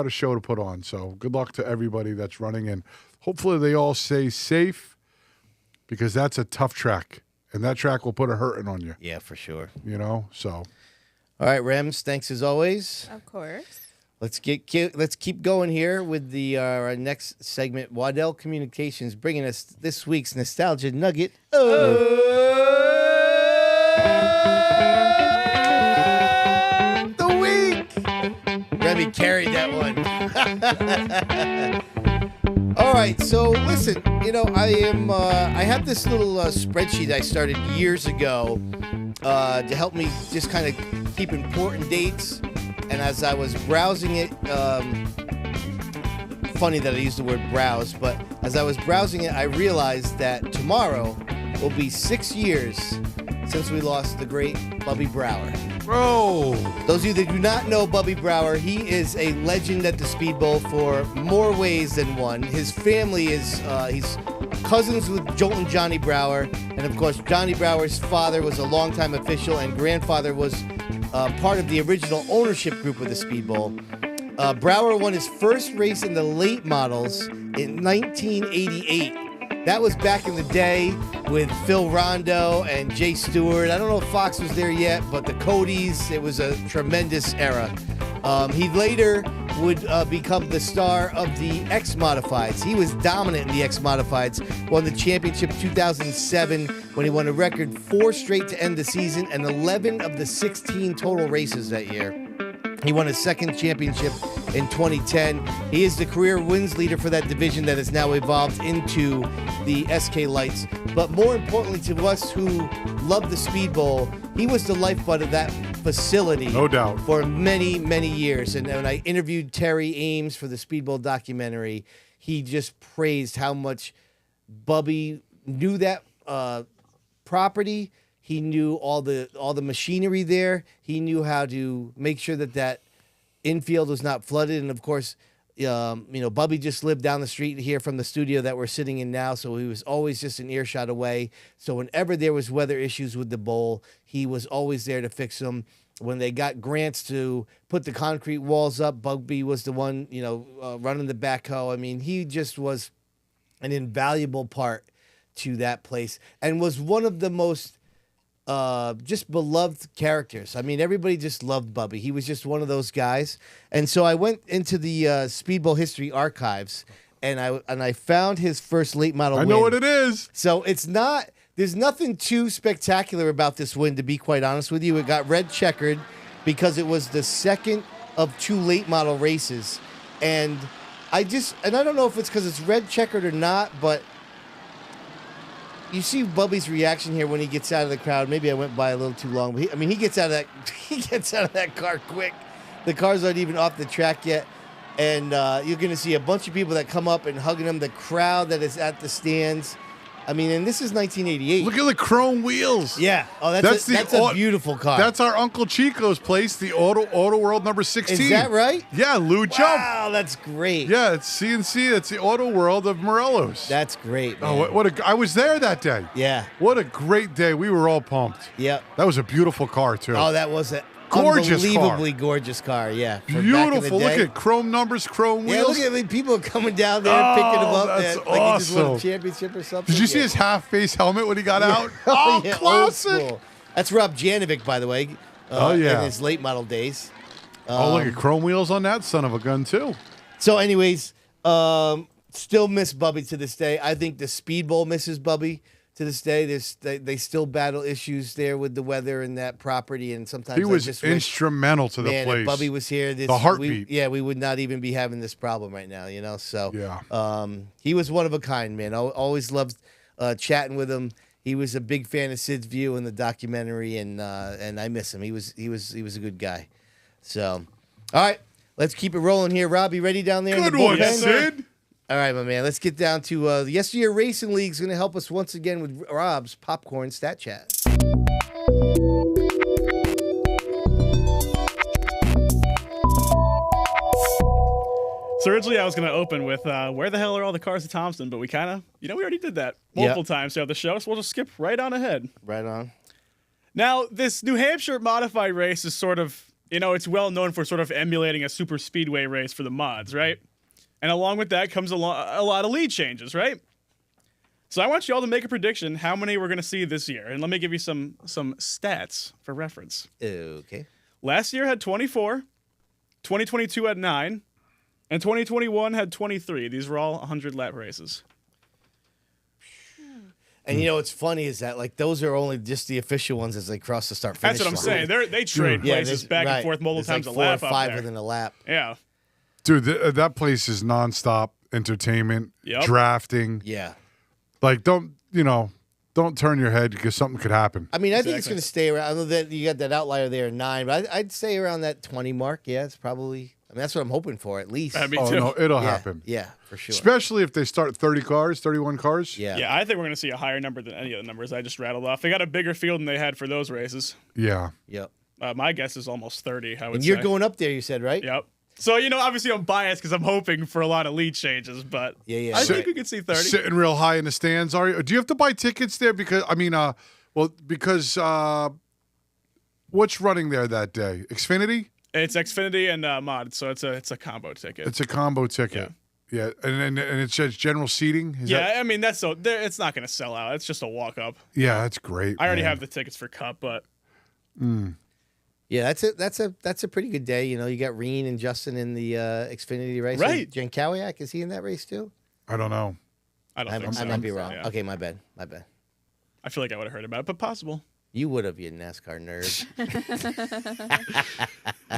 Speaker 4: a show to put on. So good luck to everybody that's running, and hopefully they all stay safe because that's a tough track, and that track will put a hurting on you.
Speaker 2: Yeah, for sure.
Speaker 4: You know, so
Speaker 2: All right, Rems. Thanks as always.
Speaker 3: Of course.
Speaker 2: Let's keep going here with the our next segment. Waddell Communications bringing us this week's nostalgia nugget. The week. Remy carried that one. All right, so listen. You know, I have this little spreadsheet I started years ago to help me just kind of keep important dates. And as I was browsing it, funny that I used the word browse, but as I was browsing it, I realized that tomorrow will be 6 years since we lost the great Bubby Brower.
Speaker 4: bro.
Speaker 2: Those of you that do not know Bubby Brower, he is a legend at the Speedbowl for more ways than one. His family is, he's cousins with Jolt and Johnny Brower, and of course Johnny Brower's father was a longtime official and grandfather was part of the original ownership group of the Speedbowl. Brower won his first race in the late models in 1988. That was back in the day with Phil Rondo and Jay Stewart. I don't know if Fox was there yet, but the Codys, it was a tremendous era. He later would become the star of the X Modifieds. He was dominant in the X Modifieds, won the championship 2007 when he won a record 4 straight to end the season and 11 of the 16 total races that year. He won his second championship in 2010. He is the career wins leader for that division that has now evolved into the SK Lights. But more importantly to us who love the Speedbowl, he was the lifeblood of that facility.
Speaker 4: No doubt.
Speaker 2: For many, many years. And when I interviewed Terry Ames for the Speedbowl documentary, he just praised how much Bubby knew that property. He knew all the machinery there. He knew how to make sure that infield was not flooded. And of course, Bubby just lived down the street here from the studio that we're sitting in now, so he was always just an earshot away. So whenever there was weather issues with the bowl, he was always there to fix them. When they got grants to put the concrete walls up, Bubby was the one, running the backhoe. I mean, he just was an invaluable part to that place and was one of the most just beloved characters. I mean, everybody just loved Bubby. He was just one of those guys. And so I went into the Speedbowl history archives, and I found his first late model win.
Speaker 4: I know what it is.
Speaker 2: So there's nothing too spectacular about this win, to be quite honest with you. It got red checkered because it was the second of 2 late model races. And I don't know if it's because it's red checkered or not, but you see Bubby's reaction here when he gets out of the crowd. Maybe I went by a little too long, but he gets out of that car quick. The cars aren't even off the track yet, and you're going to see a bunch of people that come up and hugging him. The crowd that is at the stands. I mean, and this is 1988.
Speaker 4: Look at the chrome wheels.
Speaker 2: Yeah. Oh, that's a beautiful car.
Speaker 4: That's our Uncle Chico's place, the Auto World number 16.
Speaker 2: Is that right?
Speaker 4: Yeah, Lou Jump.
Speaker 2: Wow, that's great.
Speaker 4: Yeah, it's CNC. It's the Auto World of Morelos.
Speaker 2: That's great, man.
Speaker 4: Oh, I was there that day.
Speaker 2: Yeah.
Speaker 4: What a great day. We were all pumped.
Speaker 2: Yep.
Speaker 4: That was a beautiful car, too.
Speaker 2: Oh, that was an
Speaker 4: gorgeous
Speaker 2: unbelievably gorgeous car. Yeah.
Speaker 4: Beautiful. Look at chrome numbers, chrome wheels.
Speaker 2: Yeah, look at people coming down there picking him up.
Speaker 4: That's
Speaker 2: like he just won a
Speaker 4: awesome.
Speaker 2: championship or something.
Speaker 4: Did you see his half-face helmet when he got out? Oh,
Speaker 2: yeah,
Speaker 4: classic.
Speaker 2: old school. That's Rob Janovic, by the way. In his late model days.
Speaker 4: Look at chrome wheels on that son of a gun, too.
Speaker 2: So, anyways, still miss Bubby to this day. I think the Speedbowl misses Bubby to this day. They still battle issues there with the weather and that property, and sometimes
Speaker 4: He was
Speaker 2: just
Speaker 4: instrumental to the
Speaker 2: man,
Speaker 4: place.
Speaker 2: if Bubby was here,
Speaker 4: The heartbeat.
Speaker 2: we would not even be having this problem right now, you know. So
Speaker 4: yeah,
Speaker 2: he was one of a kind, man. I always loved chatting with him. He was a big fan of Sid's View in the documentary, and I miss him. He was a good guy. So, all right, let's keep it rolling here. Rob, you ready down there?
Speaker 4: Good
Speaker 2: in the
Speaker 4: one,
Speaker 2: bullpen?
Speaker 4: Sid.
Speaker 2: All right, my man. Let's get down to the Yesteryear Racing League is going to help us once again with Rob's Popcorn Stat Chat.
Speaker 1: So originally I was going to open with where the hell are all the cars at Thompson, but we kind of, we already did that multiple times throughout the show, so we'll just skip right on ahead.
Speaker 2: Right on.
Speaker 1: Now, this New Hampshire modified race is sort of, it's well known for sort of emulating a super speedway race for the mods, right? And along with that comes a lot of lead changes, right? So I want you all to make a prediction how many we're going to see this year. And let me give you some stats for reference.
Speaker 2: Okay.
Speaker 1: Last year had 24, 2022 had 9, and 2021 had 23. These were all 100-lap races.
Speaker 2: And what's funny is that those are only just the official ones as they cross the start finish
Speaker 1: That's what I'm
Speaker 2: line.
Speaker 1: saying. They trade places back and forth multiple times a lap.
Speaker 2: 4 or 5 within a lap.
Speaker 1: Yeah.
Speaker 4: Dude, that place is nonstop entertainment, drafting.
Speaker 2: Yeah.
Speaker 4: Don't turn your head because something could happen.
Speaker 2: I mean, I think it's going to stay around. I know that you got that outlier there, 9, but I'd say around that 20 mark. Yeah, it's probably. I mean, that's what I'm hoping for at least.
Speaker 1: Me too.
Speaker 4: No, it'll happen.
Speaker 2: Yeah, for sure.
Speaker 4: Especially if they start 30 cars, 31 cars.
Speaker 2: Yeah.
Speaker 1: Yeah, I think we're going to see a higher number than any of the numbers I just rattled off. They got a bigger field than they had for those races.
Speaker 4: Yeah.
Speaker 2: Yep.
Speaker 1: My guess is almost 30, I would
Speaker 2: And
Speaker 1: say.
Speaker 2: you're going up there, you said, right?
Speaker 1: Yep. So, obviously I'm biased because I'm hoping for a lot of lead changes, but I think we could see 30.
Speaker 4: Sitting real high in the stands, are you? Do you have to buy tickets there? Because, what's running there that day? Xfinity?
Speaker 1: It's Xfinity and mod, so it's a combo ticket.
Speaker 4: It's a combo ticket. Yeah, and it's just general seating?
Speaker 1: It's not going to sell out. It's just a walk-up.
Speaker 4: Yeah, that's great.
Speaker 1: I already have the tickets for Cup, but...
Speaker 2: Yeah, that's a pretty good day. You got Reen and Justin in the Xfinity race.
Speaker 1: Right.
Speaker 2: Jan Kowiak, is he in that race too?
Speaker 4: I don't know.
Speaker 1: I don't think so.
Speaker 2: I might be wrong.
Speaker 1: Yeah.
Speaker 2: Okay, my bad.
Speaker 1: I feel like I would have heard about it, but possible.
Speaker 2: You would have, you NASCAR nerd.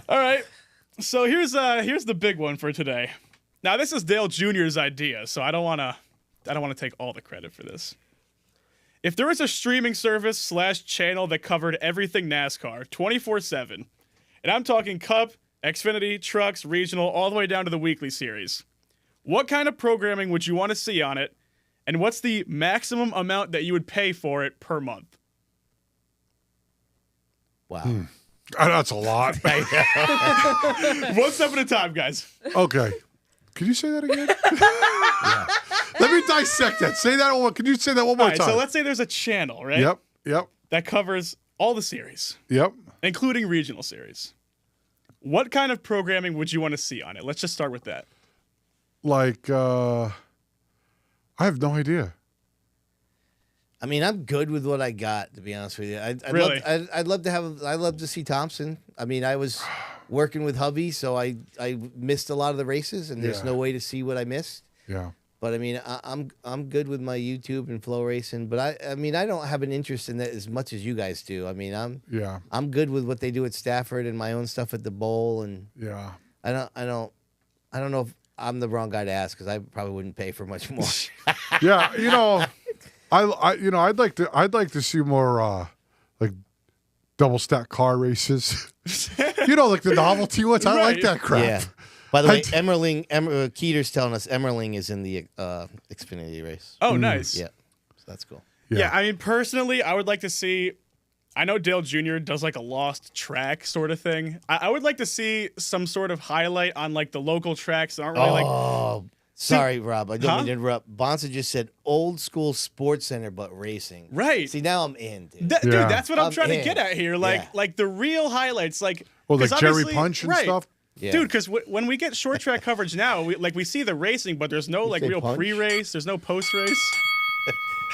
Speaker 1: All right. So here's the big one for today. Now this is Dale Jr.'s idea, so I don't want to take all the credit for this. If there was a streaming service / channel that covered everything NASCAR 24/7, and I'm talking Cup, Xfinity, Trucks, Regional, all the way down to the weekly series, what kind of programming would you want to see on it, and what's the maximum amount that you would pay for it per month?
Speaker 2: Wow.
Speaker 4: That's a lot.
Speaker 1: One step at a time, guys.
Speaker 4: Okay. Could you say that again? Yeah. Let me dissect that. Say that one. Could you say that one more
Speaker 1: All right,
Speaker 4: time?
Speaker 1: so let's say there's a channel, right?
Speaker 4: Yep.
Speaker 1: That covers all the series.
Speaker 4: Yep.
Speaker 1: Including regional series. What kind of programming would you want to see on it? Let's just start with that.
Speaker 4: I I have no idea.
Speaker 2: I mean, I'm good with what I got, to be honest with you. I'd love to see Thompson. I mean, I was working with hubby, so I missed a lot of the races, and there's no way to see what I missed.
Speaker 4: Yeah.
Speaker 2: But I mean, I'm good with my YouTube and flow racing. But I mean, I don't have an interest in that as much as you guys do. I mean, I'm good with what they do at Stafford and my own stuff at the bowl. And I don't know if I'm the wrong guy to ask because I probably wouldn't pay for much more.
Speaker 4: Yeah, you know, I'd like to see more like double stack car races. You know, like the novelty ones. I like that crap.
Speaker 2: Yeah. By the way, Keeter's telling us Emmerling is in the Xfinity race.
Speaker 1: Oh, nice.
Speaker 2: Yeah, so that's cool.
Speaker 1: Yeah, I mean, personally, I would like to see. I know Dale Jr. does like a lost track sort of thing. I would like to see some sort of highlight on like the local tracks that aren't really
Speaker 2: like. Sorry, Rob. I didn't mean to interrupt. Bonza just said old school sports center, but racing.
Speaker 1: Right.
Speaker 2: See, now I'm in, dude.
Speaker 1: Dude, that's what I'm trying to get at here. Like the real highlights, like
Speaker 4: Jerry Punch and stuff.
Speaker 1: Yeah. Dude, because when we get short track coverage now, we see the racing, but the's no like real pre-race. There's no post-race.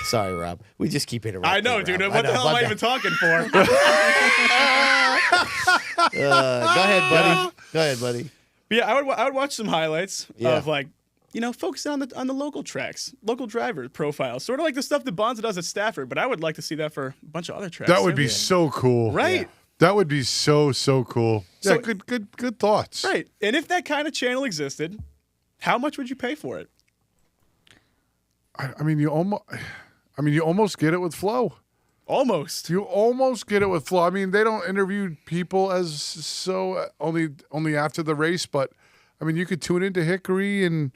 Speaker 2: Sorry, Rob. We just keep interrupting.
Speaker 1: I know, dude. What the hell am I even talking for?
Speaker 2: Go ahead, buddy.
Speaker 1: But yeah, I would watch some highlights of like, focusing on the local tracks, local driver profiles, sort of like the stuff that Bonza does at Stafford. But I would like to see that for a bunch of other tracks.
Speaker 4: That would be so cool,
Speaker 1: right?
Speaker 4: Yeah. That would be so cool. Yeah, so, good thoughts.
Speaker 1: Right. And if that kind of channel existed, how much would you pay for it?
Speaker 4: I mean, you almost get it with Flow.
Speaker 1: Almost.
Speaker 4: You almost get it with Flow. I mean, they don't interview people only after the race, but I mean, you could tune into Hickory and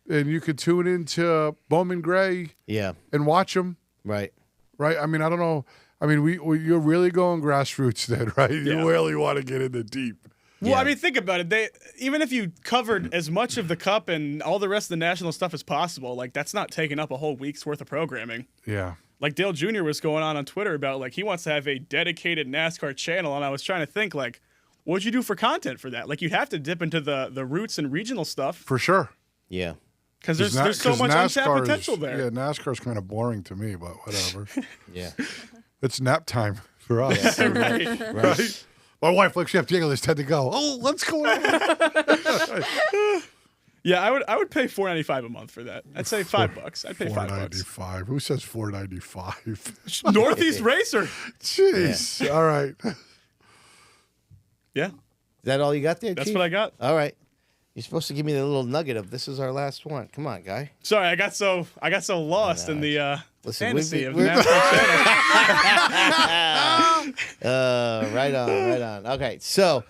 Speaker 4: you could tune into Bowman Gray, and watch them. Right. I mean, I don't know. I mean, you're really going grassroots then, right? Yeah. You really want to get in the deep.
Speaker 1: Well, I mean, think about it. Even if you covered as much of the Cup and all the rest of the national stuff as possible, like that's not taking up a whole week's worth of programming.
Speaker 4: Yeah.
Speaker 1: Like Dale Jr. was going on Twitter about like he wants to have a dedicated NASCAR channel, and I was trying to think like, what would you do for content for that? Like you'd have to dip into the roots and regional stuff
Speaker 4: for sure.
Speaker 2: Yeah.
Speaker 1: Because there's so much untapped potential there.
Speaker 4: Yeah, NASCAR's kind of boring to me, but whatever.
Speaker 2: Yeah.
Speaker 4: It's nap time for us.
Speaker 1: Yeah, right.
Speaker 4: My wife looks, Chef Diego, there's 10 to go. Oh, let's go.
Speaker 1: Yeah, I would pay $4.95 a month for that. I'd say $5. I'd pay $5.
Speaker 4: $4.95. Who says $4.95?
Speaker 1: Northeast Racer.
Speaker 4: Jeez. Yeah. All right.
Speaker 1: Yeah.
Speaker 2: Is that all you got there,
Speaker 1: That's
Speaker 2: Chief?
Speaker 1: what I got.
Speaker 2: All right. You're supposed to give me the little nugget of this is our last one. Come on, guy.
Speaker 1: Sorry, I got so lost in the fantasy of the NASCAR channel.
Speaker 2: Right on. Okay, so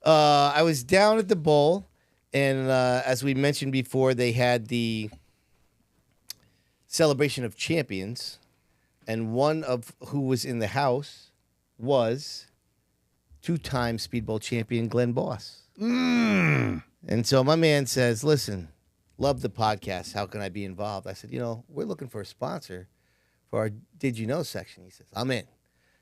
Speaker 2: I was down at the bowl, and as we mentioned before, they had the celebration of champions, and one of who was in the house was two-time Speedbowl champion Glenn Boss. And so my man says, listen, love the podcast. How can I be involved? I said, we're looking for a sponsor for our Did You Know section. He says, I'm in.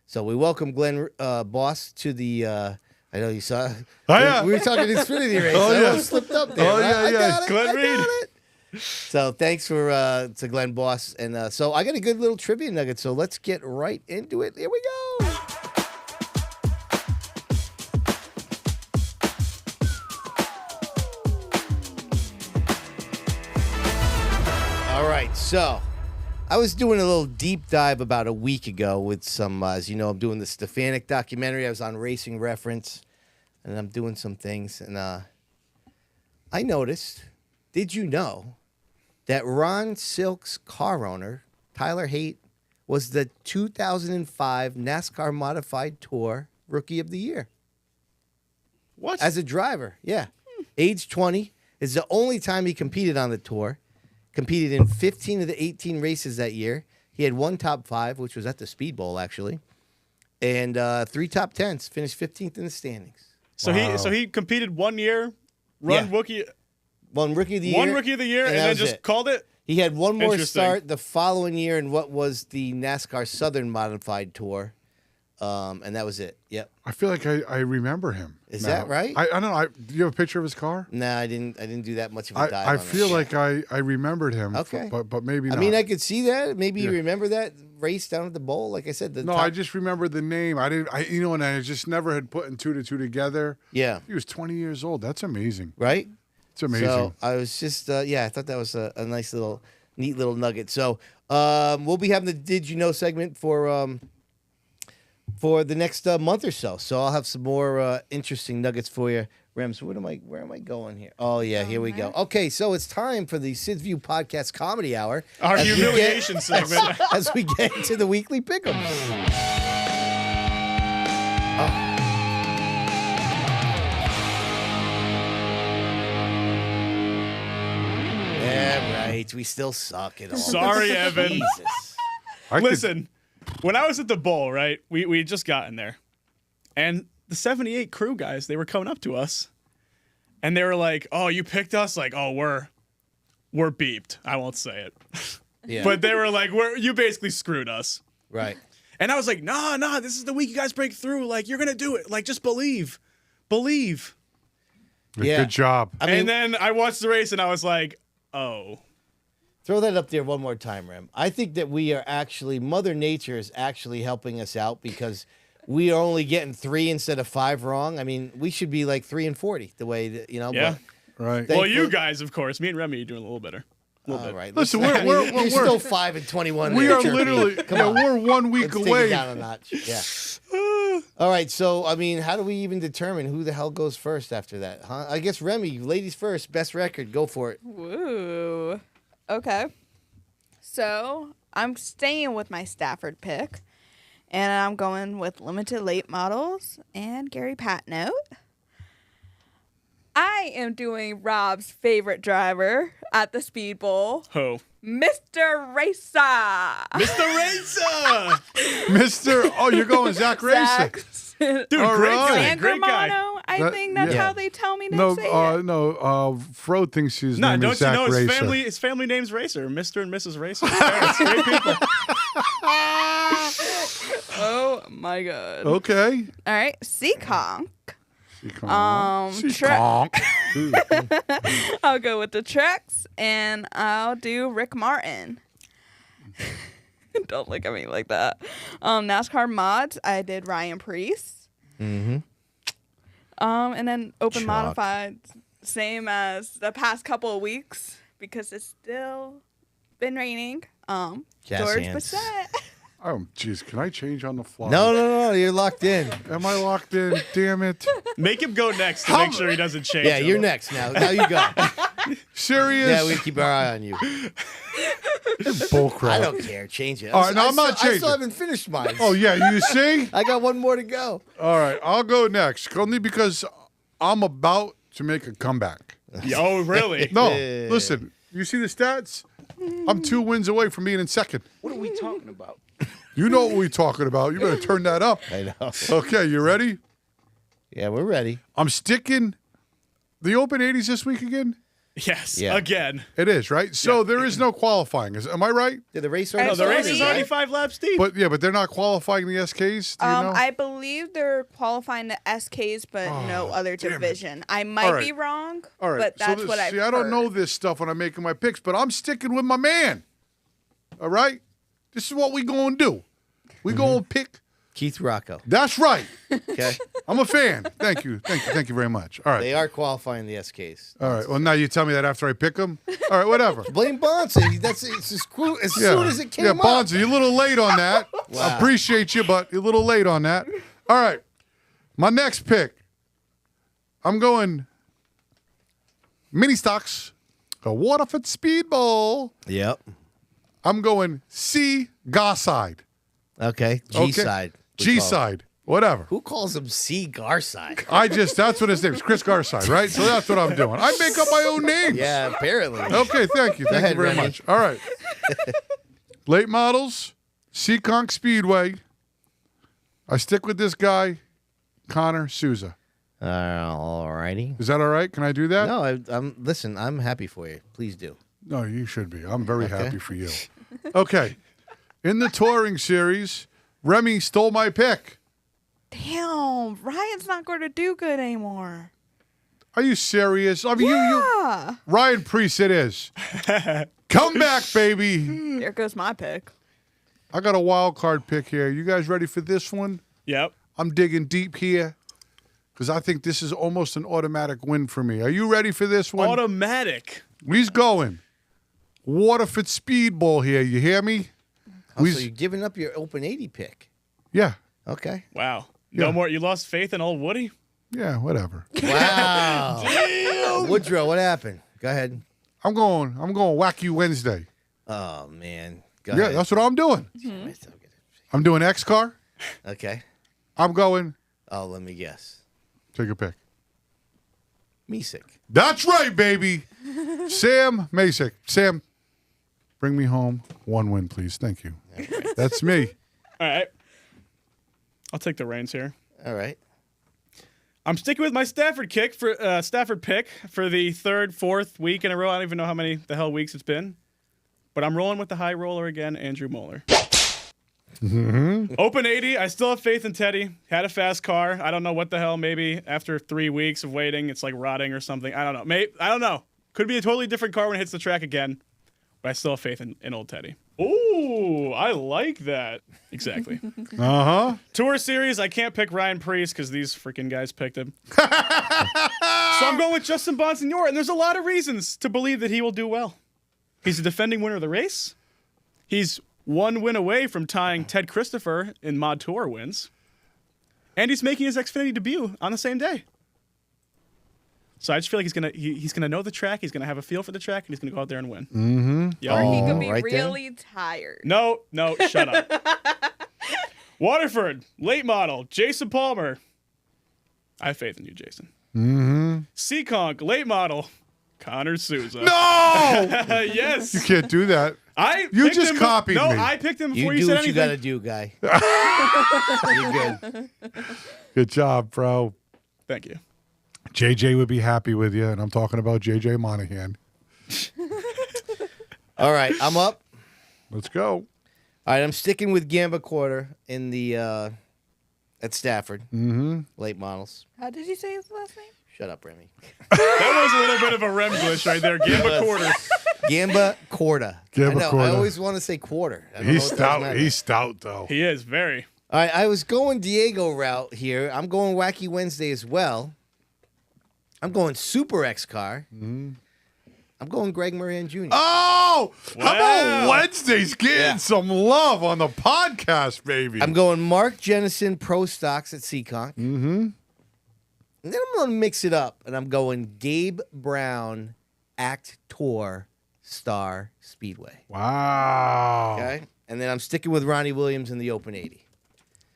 Speaker 2: So we welcome Glenn Boss to the, I know you saw.
Speaker 4: Oh, yeah.
Speaker 2: We were talking Xfinity race.
Speaker 4: Oh, yeah.
Speaker 2: I slipped up there.
Speaker 4: Oh, yeah, yeah.
Speaker 1: Glenn Reed.
Speaker 2: So thanks to Glenn Boss. And so I got a good little trivia nugget. So let's get right into it. Here we go. All right, so I was doing a little deep dive about a week ago with some, as you know, I'm doing the Stefanik documentary. I was on Racing Reference, and I'm doing some things. And I noticed, did you know that Ron Silk's car owner, Tyler Haight, was the 2005 NASCAR Modified Tour Rookie of the Year?
Speaker 1: What?
Speaker 2: As a driver, yeah. Age 20 is the only time he competed on the tour. Competed in 15 of the 18 races that year. He had one top 5, which was at the Speedbowl, actually. And 3 top 10s. Finished 15th in the standings.
Speaker 1: So he competed 1 year, rookie.
Speaker 2: One Rookie of the Year.
Speaker 1: One Rookie of the Year, and then just called it?
Speaker 2: He had one more start the following year in what was the NASCAR Southern Modified Tour. And that was it. Yep.
Speaker 4: I feel like I remember him.
Speaker 2: Is
Speaker 4: now.
Speaker 2: that right?
Speaker 4: I don't know. Do you have a picture of his car?
Speaker 2: No, I didn't do that much of a dive.
Speaker 4: I
Speaker 2: on
Speaker 4: feel
Speaker 2: it.
Speaker 4: like I remembered him.
Speaker 2: Okay.
Speaker 4: But maybe not.
Speaker 2: I mean, I could see that. Maybe you
Speaker 4: Yeah.
Speaker 2: remember that race down at the bowl. Like I said,
Speaker 4: No, I just remember the name. I didn't. And I just never had put 2 to 2 together.
Speaker 2: Yeah.
Speaker 4: He was 20 years old. That's amazing.
Speaker 2: Right.
Speaker 4: It's amazing.
Speaker 2: So I was just I thought that was a nice neat little nugget. So we'll be having the Did You Know segment for the next month or so. So I'll have some more interesting nuggets for you. Rems, where am I going here? Oh yeah, here we go. Okay, so it's time for the Sid's View Podcast Comedy Hour.
Speaker 1: Our
Speaker 2: as we
Speaker 1: humiliation
Speaker 2: get-
Speaker 1: segment.
Speaker 2: as we get into the weekly pick'ems. Yeah, right. We still suck at all.
Speaker 1: Sorry, Evan.
Speaker 2: Jesus.
Speaker 4: I could-
Speaker 1: Listen, when I was at the bowl, right, we had just gotten there, and the 78 crew guys, they were coming up to us, and they were like, "Oh, you picked us?" Like, "Oh, we're beeped." I won't say it,
Speaker 2: Yeah.
Speaker 1: but they were like, "You basically screwed us."
Speaker 2: Right.
Speaker 1: And I was like, "Nah, this is the week you guys break through. Like, you're gonna do it. Like, just believe."
Speaker 2: Yeah.
Speaker 4: Good job.
Speaker 2: I mean,
Speaker 1: And then I watched the race, and I was like, "Oh."
Speaker 2: throw that up there one more time, Rem. I think that we are actually, Mother Nature is actually helping us out because we are only getting 3 instead of 5 wrong. I mean, we should be like 3 and 40 the way that,
Speaker 1: Yeah.
Speaker 4: Right.
Speaker 2: Thank
Speaker 1: Well, you
Speaker 2: you.
Speaker 1: guys, of course. Me and Remy are doing a little better.
Speaker 2: All right.
Speaker 4: Listen,
Speaker 2: let's-
Speaker 4: we're
Speaker 2: you're still 5 and 21.
Speaker 4: we
Speaker 2: there,
Speaker 4: are
Speaker 2: Chirpy.
Speaker 4: literally.
Speaker 2: Come
Speaker 4: Yeah,
Speaker 2: on.
Speaker 4: we're 1 week
Speaker 2: Let's take it
Speaker 4: away.
Speaker 2: down a notch. Yeah. All right. So, I mean, how do we even determine who the hell goes first after that? Huh? I guess Remy, ladies first, best record. Go for it.
Speaker 3: Woo. Okay. So I'm staying with my Stafford pick, and I'm going with limited late models and Gary Patnote. I am doing Rob's favorite driver at the Speedbowl,
Speaker 1: Ho.
Speaker 3: Mr. Racer.
Speaker 1: Mr. Racer!
Speaker 4: Mr. Oh, you're going Zach Racer.
Speaker 1: Dude,
Speaker 4: All
Speaker 1: great
Speaker 4: right.
Speaker 1: guy, great guy.
Speaker 3: Sangramano, I
Speaker 4: That-
Speaker 3: think that's
Speaker 2: yeah.
Speaker 3: how they tell me to
Speaker 4: No,
Speaker 3: say it.
Speaker 4: no. Fro thinks his
Speaker 1: No,
Speaker 4: name
Speaker 1: don't
Speaker 4: is
Speaker 1: you
Speaker 4: Zach
Speaker 1: know
Speaker 4: Racer.
Speaker 1: his family name's Racer, Mr. and Mrs. Racer. Parents, great people.
Speaker 3: Oh my god.
Speaker 4: Okay.
Speaker 3: All right, Seekonk.
Speaker 4: Seekonk.
Speaker 3: I'll go with the Trex, and I'll do Rick Martin. Don't look at me like that. NASCAR mods, I did Ryan Preece.
Speaker 2: Mm-hmm.
Speaker 3: And then open
Speaker 2: Chalk.
Speaker 3: modified, same as the past couple of weeks because it's still been raining.
Speaker 2: Jazz
Speaker 3: George
Speaker 2: hands.
Speaker 3: Bassett.
Speaker 4: Oh, jeez. Can I change on the fly?
Speaker 2: No. You're locked in.
Speaker 4: Am I locked in? Damn it.
Speaker 1: Make him go next to
Speaker 4: How-
Speaker 1: make sure he doesn't change.
Speaker 2: Yeah,
Speaker 1: him.
Speaker 2: you're next now. Now you go.
Speaker 4: Serious?
Speaker 2: Yeah, we keep our eye on you.
Speaker 4: Bullcrap.
Speaker 2: I don't care. Change it.
Speaker 4: All right, no, I'm not
Speaker 2: I still
Speaker 4: changing.
Speaker 2: haven't finished mine.
Speaker 4: Oh, yeah. You see?
Speaker 2: I got one more to go.
Speaker 4: All right. I'll go next. Only because I'm about to make a comeback.
Speaker 1: Oh, really?
Speaker 4: No. Listen. You see the stats? I'm 2 wins away from being in second.
Speaker 1: What are we talking about?
Speaker 4: You know what we're talking about. You better turn that up.
Speaker 2: I know.
Speaker 4: Okay, you ready?
Speaker 2: Yeah, we're ready.
Speaker 4: I'm sticking the Open 80s this week again.
Speaker 1: Yes,
Speaker 2: Yeah.
Speaker 1: again.
Speaker 4: It is, right? So there is no qualifying. Am I right?
Speaker 2: Did the race
Speaker 3: No,
Speaker 2: already
Speaker 1: No, the race
Speaker 3: Actually-
Speaker 1: is
Speaker 2: started?
Speaker 1: already 5 laps deep.
Speaker 4: But they're not qualifying the SKs. Do you know?
Speaker 3: I believe they're qualifying the SKs, but no other
Speaker 4: damn it.
Speaker 3: division. I might
Speaker 4: All right.
Speaker 3: be wrong,
Speaker 4: All right.
Speaker 3: but that's
Speaker 4: so
Speaker 3: what I've
Speaker 4: see, I don't
Speaker 3: heard.
Speaker 4: know this stuff when I'm making my picks, but I'm sticking with my man. All right? This is what we going to do. We going to pick.
Speaker 2: Keith Rocco.
Speaker 4: That's right.
Speaker 2: Okay.
Speaker 4: I'm a fan. Thank you. Thank you very much. All right.
Speaker 2: They are qualifying the SKs.
Speaker 4: All right. Well, now you tell me that after I pick them. All right, whatever.
Speaker 2: Blame Bonzi. It's as soon as it came up.
Speaker 4: Bonzi, you're a little late on that. I
Speaker 2: Wow.
Speaker 4: appreciate you, but you're a little late on that. All right. My next pick, I'm going mini stocks, a Waterford Speedbowl.
Speaker 2: Yep.
Speaker 4: I'm going C Garside.
Speaker 2: Okay. G
Speaker 4: Okay.
Speaker 2: side.
Speaker 4: G side. Whatever.
Speaker 2: Who calls him C Garside?
Speaker 4: That's what his name is, Chris Garside, right? So that's what I'm doing. I make up my own names.
Speaker 2: Yeah, apparently.
Speaker 4: Okay, thank you. Thank
Speaker 2: ahead,
Speaker 4: you very
Speaker 2: Remy.
Speaker 4: much. All right. Late models, Seekonk Speedway. I stick with this guy, Connor Souza.
Speaker 2: All righty.
Speaker 4: Is that all right? Can I do that?
Speaker 2: No, listen, I'm happy for you. Please do.
Speaker 4: No, you should be. I'm very happy for you. Okay. In the touring series, Remy stole my pick.
Speaker 3: Damn, Ryan's not going to do good anymore.
Speaker 4: Are you serious? I mean,
Speaker 3: Yeah.
Speaker 4: Ryan Priest, it is. Come back, baby.
Speaker 3: There goes my pick.
Speaker 4: I got a wild card pick here. You guys ready for this one?
Speaker 1: Yep.
Speaker 4: I'm digging deep here because I think this is almost an automatic win for me. Are you ready for this one?
Speaker 1: Automatic.
Speaker 4: He's going. Waterford Speedbowl here. You hear me?
Speaker 2: Oh, so you're giving up your open 80 pick.
Speaker 4: Yeah.
Speaker 2: Okay.
Speaker 1: Wow.
Speaker 4: Yeah.
Speaker 1: No more. You lost faith in old Woody?
Speaker 4: Yeah, whatever.
Speaker 2: Wow. Woodrow, what happened? Go ahead.
Speaker 4: I'm going Wacky Wednesday.
Speaker 2: Oh, man. Go
Speaker 4: Yeah,
Speaker 2: ahead.
Speaker 4: that's what I'm doing. I'm doing X car.
Speaker 2: Okay.
Speaker 4: I'm going.
Speaker 2: Oh, let me guess.
Speaker 4: Take a pick.
Speaker 2: Mesick.
Speaker 4: That's right, baby. Sam Masick. Sam, bring me home. One win, please. Thank you. That's me.
Speaker 1: All right. I'll take the reins here.
Speaker 2: All right.
Speaker 1: I'm sticking with my Stafford pick for the 3rd, 4th week in a row. I don't even know how many the hell weeks it's been. But I'm rolling with the high roller again, Andrew Moeller. Open 80. I still have faith in Teddy. Had a fast car. I don't know what the hell. Maybe after 3 weeks of waiting, it's like rotting or something. I don't know. I don't know. Could be a totally different car when it hits the track again. But I still have faith in old Teddy. Ooh, I like that. Exactly.
Speaker 4: Uh-huh.
Speaker 1: Tour Series, I can't pick Ryan Priest because these freaking guys picked him. So I'm going with Justin Bonsignore, and there's a lot of reasons to believe that he will do well. He's the defending winner of the race. He's 1 win away from tying Ted Christopher in Mod Tour wins. And he's making his Xfinity debut on the same day. So I just feel like he's gonna know the track, he's gonna have a feel for the track, and he's gonna go out there and win.
Speaker 4: Mm-hmm.
Speaker 1: Yeah.
Speaker 3: Or he could be
Speaker 2: right there.
Speaker 3: really tired.
Speaker 1: No, shut up. Waterford, late model, Jason Palmer. I have faith in you, Jason.
Speaker 4: Mm-hmm.
Speaker 1: Seekonk, late model, Connor Souza.
Speaker 4: No!
Speaker 1: Yes.
Speaker 4: You can't do that.
Speaker 1: You
Speaker 4: just copied me.
Speaker 1: I picked him before
Speaker 2: You
Speaker 1: you
Speaker 2: do
Speaker 1: said
Speaker 2: what you
Speaker 1: anything.
Speaker 2: got to do, guy. You're good.
Speaker 4: Good job, bro.
Speaker 1: Thank you.
Speaker 4: JJ would be happy with you, and I'm talking about JJ Monahan.
Speaker 2: All right, I'm up.
Speaker 4: Let's go.
Speaker 2: All right, I'm sticking with Gamba Quarter in the at Stafford.
Speaker 4: Mm-hmm.
Speaker 2: Late models.
Speaker 3: How did you say his last name?
Speaker 2: Shut up, Remy.
Speaker 1: That was a little bit of a rem glitch right there. Gamba quarter.
Speaker 2: Gamba Quarter.
Speaker 4: Gamba
Speaker 2: I know.
Speaker 4: Quarter.
Speaker 2: I always want to say quarter. I don't know
Speaker 4: He's
Speaker 2: what that
Speaker 4: stout.
Speaker 2: meant.
Speaker 4: He's stout, though.
Speaker 1: He is very.
Speaker 2: All right, I was going Diego route here. I'm going Wacky Wednesday as well. I'm going Super X Car.
Speaker 4: Mm-hmm.
Speaker 2: I'm going Greg Moran Jr.
Speaker 4: Oh, how
Speaker 1: Wow.
Speaker 4: about Wednesdays getting
Speaker 2: Yeah.
Speaker 4: some love on the podcast, baby?
Speaker 2: I'm going Mark Jennison Pro Stocks at Seekonk.
Speaker 4: Mm-hmm.
Speaker 2: And then I'm going to mix it up, and I'm going Gabe Brown Act Tour Star Speedway.
Speaker 4: Wow.
Speaker 2: Okay? And then I'm sticking with Ronnie Williams in the Open 80.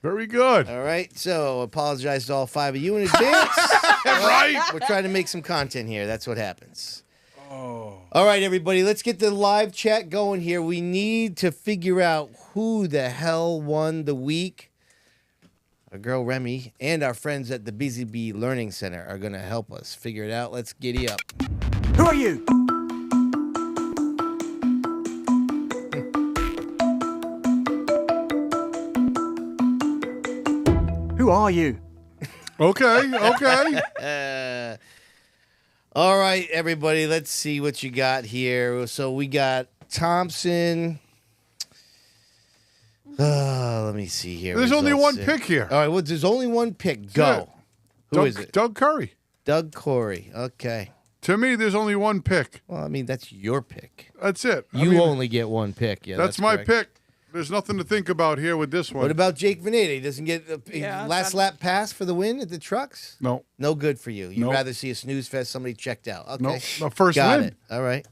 Speaker 4: Very good.
Speaker 2: All right? So apologize to all 5 of you in advance.
Speaker 4: Right?
Speaker 2: We're trying to make some content here. That's what happens. Oh. All right, everybody. Let's get the live chat going here. We need to figure out who the hell won the week. Our girl Remy and our friends at the Busy Bee Learning Center are going to help us figure it out. Let's giddy up.
Speaker 5: Who are you? Who are you?
Speaker 4: Okay.
Speaker 2: All right, everybody. Let's see what you got here. So we got Thompson. Let me see here.
Speaker 4: There's only
Speaker 2: Results
Speaker 4: one
Speaker 2: here.
Speaker 4: pick here.
Speaker 2: All right, well, there's only one pick. Go.
Speaker 4: Yeah.
Speaker 2: Who is it?
Speaker 4: Doug Curry.
Speaker 2: Doug Corey. Okay.
Speaker 4: To me, there's only one pick.
Speaker 2: Well, I mean, that's your pick.
Speaker 4: That's it. I
Speaker 2: You
Speaker 4: mean,
Speaker 2: only get one pick. Yeah,
Speaker 4: That's my
Speaker 2: correct.
Speaker 4: pick. There's nothing to think about here with this one.
Speaker 2: What about Jake Veneta? He doesn't get a
Speaker 3: Yeah,
Speaker 2: last lap pass for the win at the trucks?
Speaker 4: No.
Speaker 2: No good for you. You'd
Speaker 4: Nope.
Speaker 2: rather see a snooze fest, somebody checked out. Okay.
Speaker 4: No. No, first
Speaker 2: Got
Speaker 4: win.
Speaker 2: it. All right.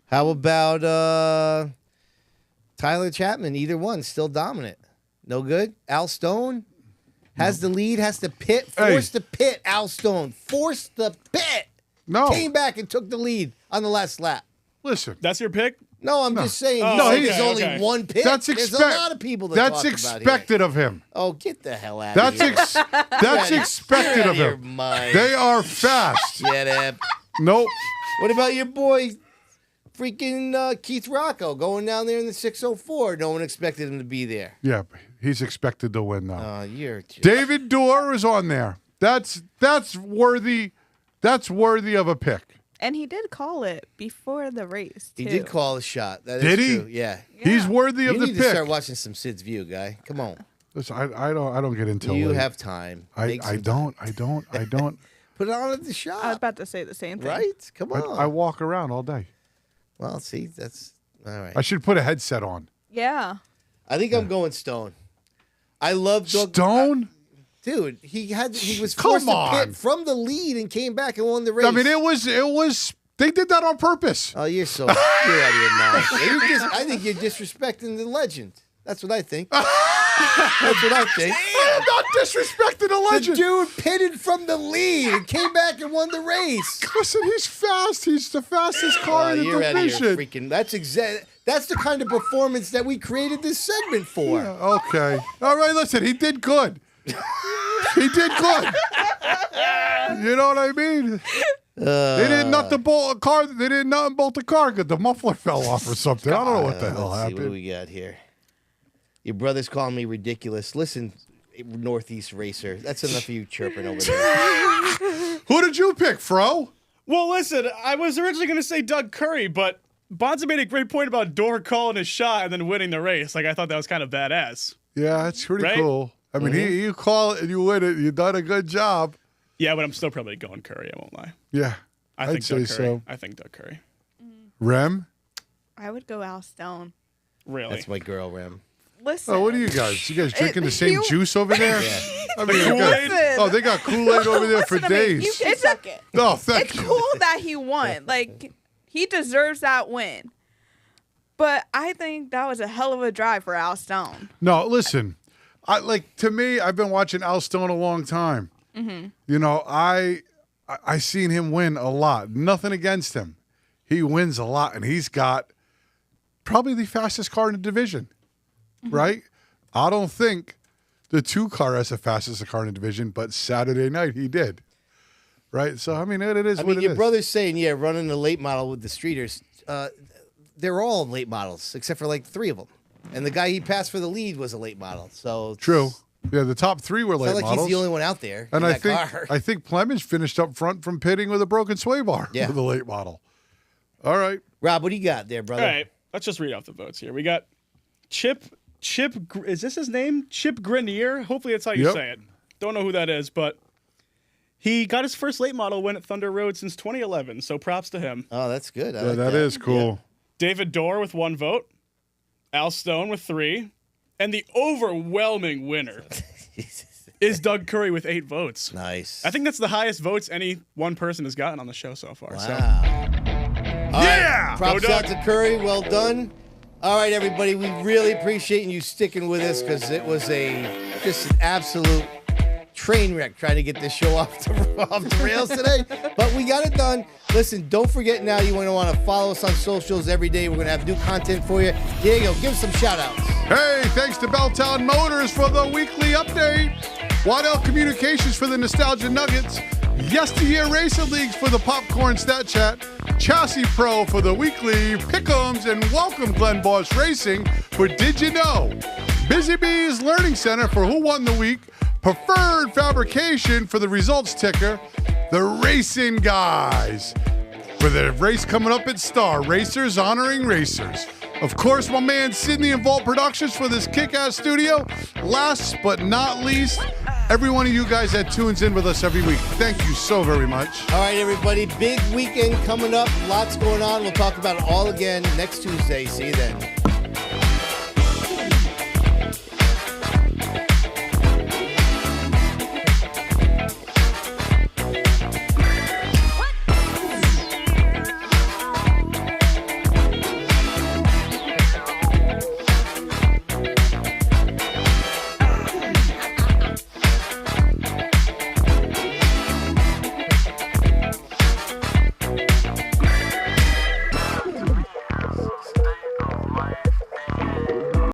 Speaker 2: How about Tyler Chapman? Either one, still dominant. No good. Al Stone has the lead, has to pit, force the pit. Al Stone forced the pit.
Speaker 4: No.
Speaker 2: Came back and took the lead on the last lap.
Speaker 4: Listen.
Speaker 1: That's your pick?
Speaker 2: No, I'm just saying.
Speaker 1: Oh,
Speaker 2: He said
Speaker 1: okay,
Speaker 2: there's only
Speaker 1: okay.
Speaker 2: one pick.
Speaker 4: That's
Speaker 2: There's a lot of people that
Speaker 4: That's
Speaker 2: talk about here.
Speaker 4: expected of him.
Speaker 2: Oh, get the hell out
Speaker 4: That's
Speaker 2: of here.
Speaker 4: that's expected
Speaker 2: Get out
Speaker 4: of
Speaker 2: your
Speaker 4: him.
Speaker 2: mind.
Speaker 4: They are fast.
Speaker 2: Get up.
Speaker 4: Nope.
Speaker 2: What about your boy, freaking Keith Rocco, going down there in the 604? No one expected him to be there.
Speaker 4: Yeah, He's expected to win, though.
Speaker 2: You're
Speaker 4: David Dorr is on there. That's worthy. That's worthy of a pick.
Speaker 3: And he did call it before the race, too.
Speaker 2: He did call a shot. That is
Speaker 4: Did he?
Speaker 2: true. Yeah.
Speaker 4: He's worthy of
Speaker 2: You
Speaker 4: the
Speaker 2: need to
Speaker 4: pick.
Speaker 2: start watching some Sid's View, guy. Come on.
Speaker 4: Listen, I don't get into
Speaker 2: You
Speaker 4: late.
Speaker 2: have time.
Speaker 4: I
Speaker 2: Make some
Speaker 4: don't.
Speaker 2: Put it on at the
Speaker 3: I was
Speaker 2: shop.
Speaker 3: about to say the same thing.
Speaker 2: Right? Come on.
Speaker 4: I walk around all day.
Speaker 2: Well, see, that's all right.
Speaker 4: I should put a headset on.
Speaker 3: Yeah.
Speaker 2: I think I'm going Stone. I love Doug.
Speaker 4: Stone?
Speaker 2: Dude, he was
Speaker 4: Come
Speaker 2: forced to
Speaker 4: on.
Speaker 2: pit from the lead and came back and won the race.
Speaker 4: I mean, it was. They did that on purpose.
Speaker 2: Oh, you're out of your mind. I think you're disrespecting the legend. That's what I think. That's what I think.
Speaker 4: I'm not disrespecting the legend.
Speaker 2: The dude pitted from the lead and came back and won the race.
Speaker 4: Listen, he's fast. He's the fastest car in the
Speaker 2: You're out of your
Speaker 4: division.
Speaker 2: freaking. That's the kind of performance that we created this segment for.
Speaker 4: Yeah, okay. All right. Listen, he did good. He did good. You know what I mean? They didn't nut the car. They didn't nut and bolt the car because the muffler fell off or something. I don't know what the hell
Speaker 2: Let's see, what do
Speaker 4: happened.
Speaker 2: we got here? Your brother's calling me ridiculous. Listen, Northeast Racer. That's enough of you chirping over there.
Speaker 4: Who did you pick, Fro?
Speaker 1: Well, listen, I was originally going to say Doug Curry, but Bonza made a great point about Dorr calling his shot and then winning the race. Like, I thought that was kind of badass.
Speaker 4: Yeah, it's pretty
Speaker 1: Right?
Speaker 4: cool. I mean, you call it and you win it. You've done a good job.
Speaker 1: Yeah, but I'm still probably going Curry, I won't lie.
Speaker 4: Yeah,
Speaker 1: I'd
Speaker 4: say
Speaker 1: Doug Curry.
Speaker 4: so.
Speaker 1: I think Doug Curry.
Speaker 4: Rem?
Speaker 3: I would go Al Stone.
Speaker 1: Really?
Speaker 2: That's my girl, Rem.
Speaker 3: Listen.
Speaker 4: Oh, what are you guys? You guys drinking the same juice over there?
Speaker 2: Yeah.
Speaker 4: I mean,
Speaker 3: Kool-Aid?
Speaker 4: they got Kool-Aid over there for
Speaker 3: Listen to me.
Speaker 4: days.
Speaker 3: You can suck it.
Speaker 4: No, thank
Speaker 3: It's
Speaker 4: you.
Speaker 3: cool that he won. Like, he deserves that win. But I think that was a hell of a drive for Al Stone.
Speaker 4: No, listen. To me, I've been watching Al Stone a long time. Mm-hmm. You know, I seen him win a lot. Nothing against him. He wins a lot, and he's got probably the fastest car in the division, right? I don't think the 2 car has the fastest car in the division, but Saturday night he did, right? So, I mean, it is
Speaker 2: I
Speaker 4: what
Speaker 2: mean,
Speaker 4: it
Speaker 2: your
Speaker 4: is.
Speaker 2: brother's saying, yeah, running the late model with the streeters. They're all late models, except for like 3 of them. And the guy he passed for the lead was a late model. So
Speaker 4: True. Yeah, the top 3 were
Speaker 2: It's
Speaker 4: late
Speaker 2: not like
Speaker 4: models.
Speaker 2: he's the only one out there
Speaker 4: And
Speaker 2: in
Speaker 4: I
Speaker 2: that
Speaker 4: think
Speaker 2: car.
Speaker 4: I think Plemons finished up front from pitting with a broken sway bar
Speaker 2: Yeah.
Speaker 4: with a late model. All right.
Speaker 2: Rob, what do you got there, brother?
Speaker 1: All right, let's just read off the votes here. We got Chip, is this his name? Chip Grenier? Hopefully that's how you
Speaker 4: Yep.
Speaker 1: say it. Don't know who that is, but he got his first late model win at Thunder Road since 2011, so props to him.
Speaker 2: Oh, that's good. I
Speaker 4: Yeah,
Speaker 2: like
Speaker 4: that is cool.
Speaker 1: David Dorr with 1 vote, Al Stone with 3, and the overwhelming winner is Doug Curry with 8 votes.
Speaker 2: Nice.
Speaker 1: I think that's the highest votes any one person has gotten on the show so far.
Speaker 2: Wow.
Speaker 1: So
Speaker 4: Yeah!
Speaker 2: Props
Speaker 1: Go
Speaker 2: out
Speaker 1: Doug.
Speaker 2: to Curry. Well done. All right, everybody. We really appreciate you sticking with us because it was just an absolute train wreck trying to get this show off the rails today. But we got it done. Listen, don't forget now you want to follow us on socials every day. We're going to have new content for you. Diego, give us some shout-outs.
Speaker 4: Hey, thanks to Belltown Motors for the weekly update. Waddell Communications for the Nostalgia Nuggets. Yesteryear Racer Leagues for the Popcorn Stat Chat. Chassis Pro for the weekly Pick'ems. And welcome Glenn Boss Racing for Did You Know? Busy Bees Learning Center for Who Won the Week. Preferred Fabrication for the results ticker. The Racing Guys for the race coming up at Star. Racers honoring racers. Of course, my man Sydney and Vault Productions for this kick-ass studio. Last but not least, every one of you guys that tunes in with us every week. Thank you so very much.
Speaker 2: All right, everybody. Big weekend coming up. Lots going on. We'll talk about it all again next Tuesday. See you then.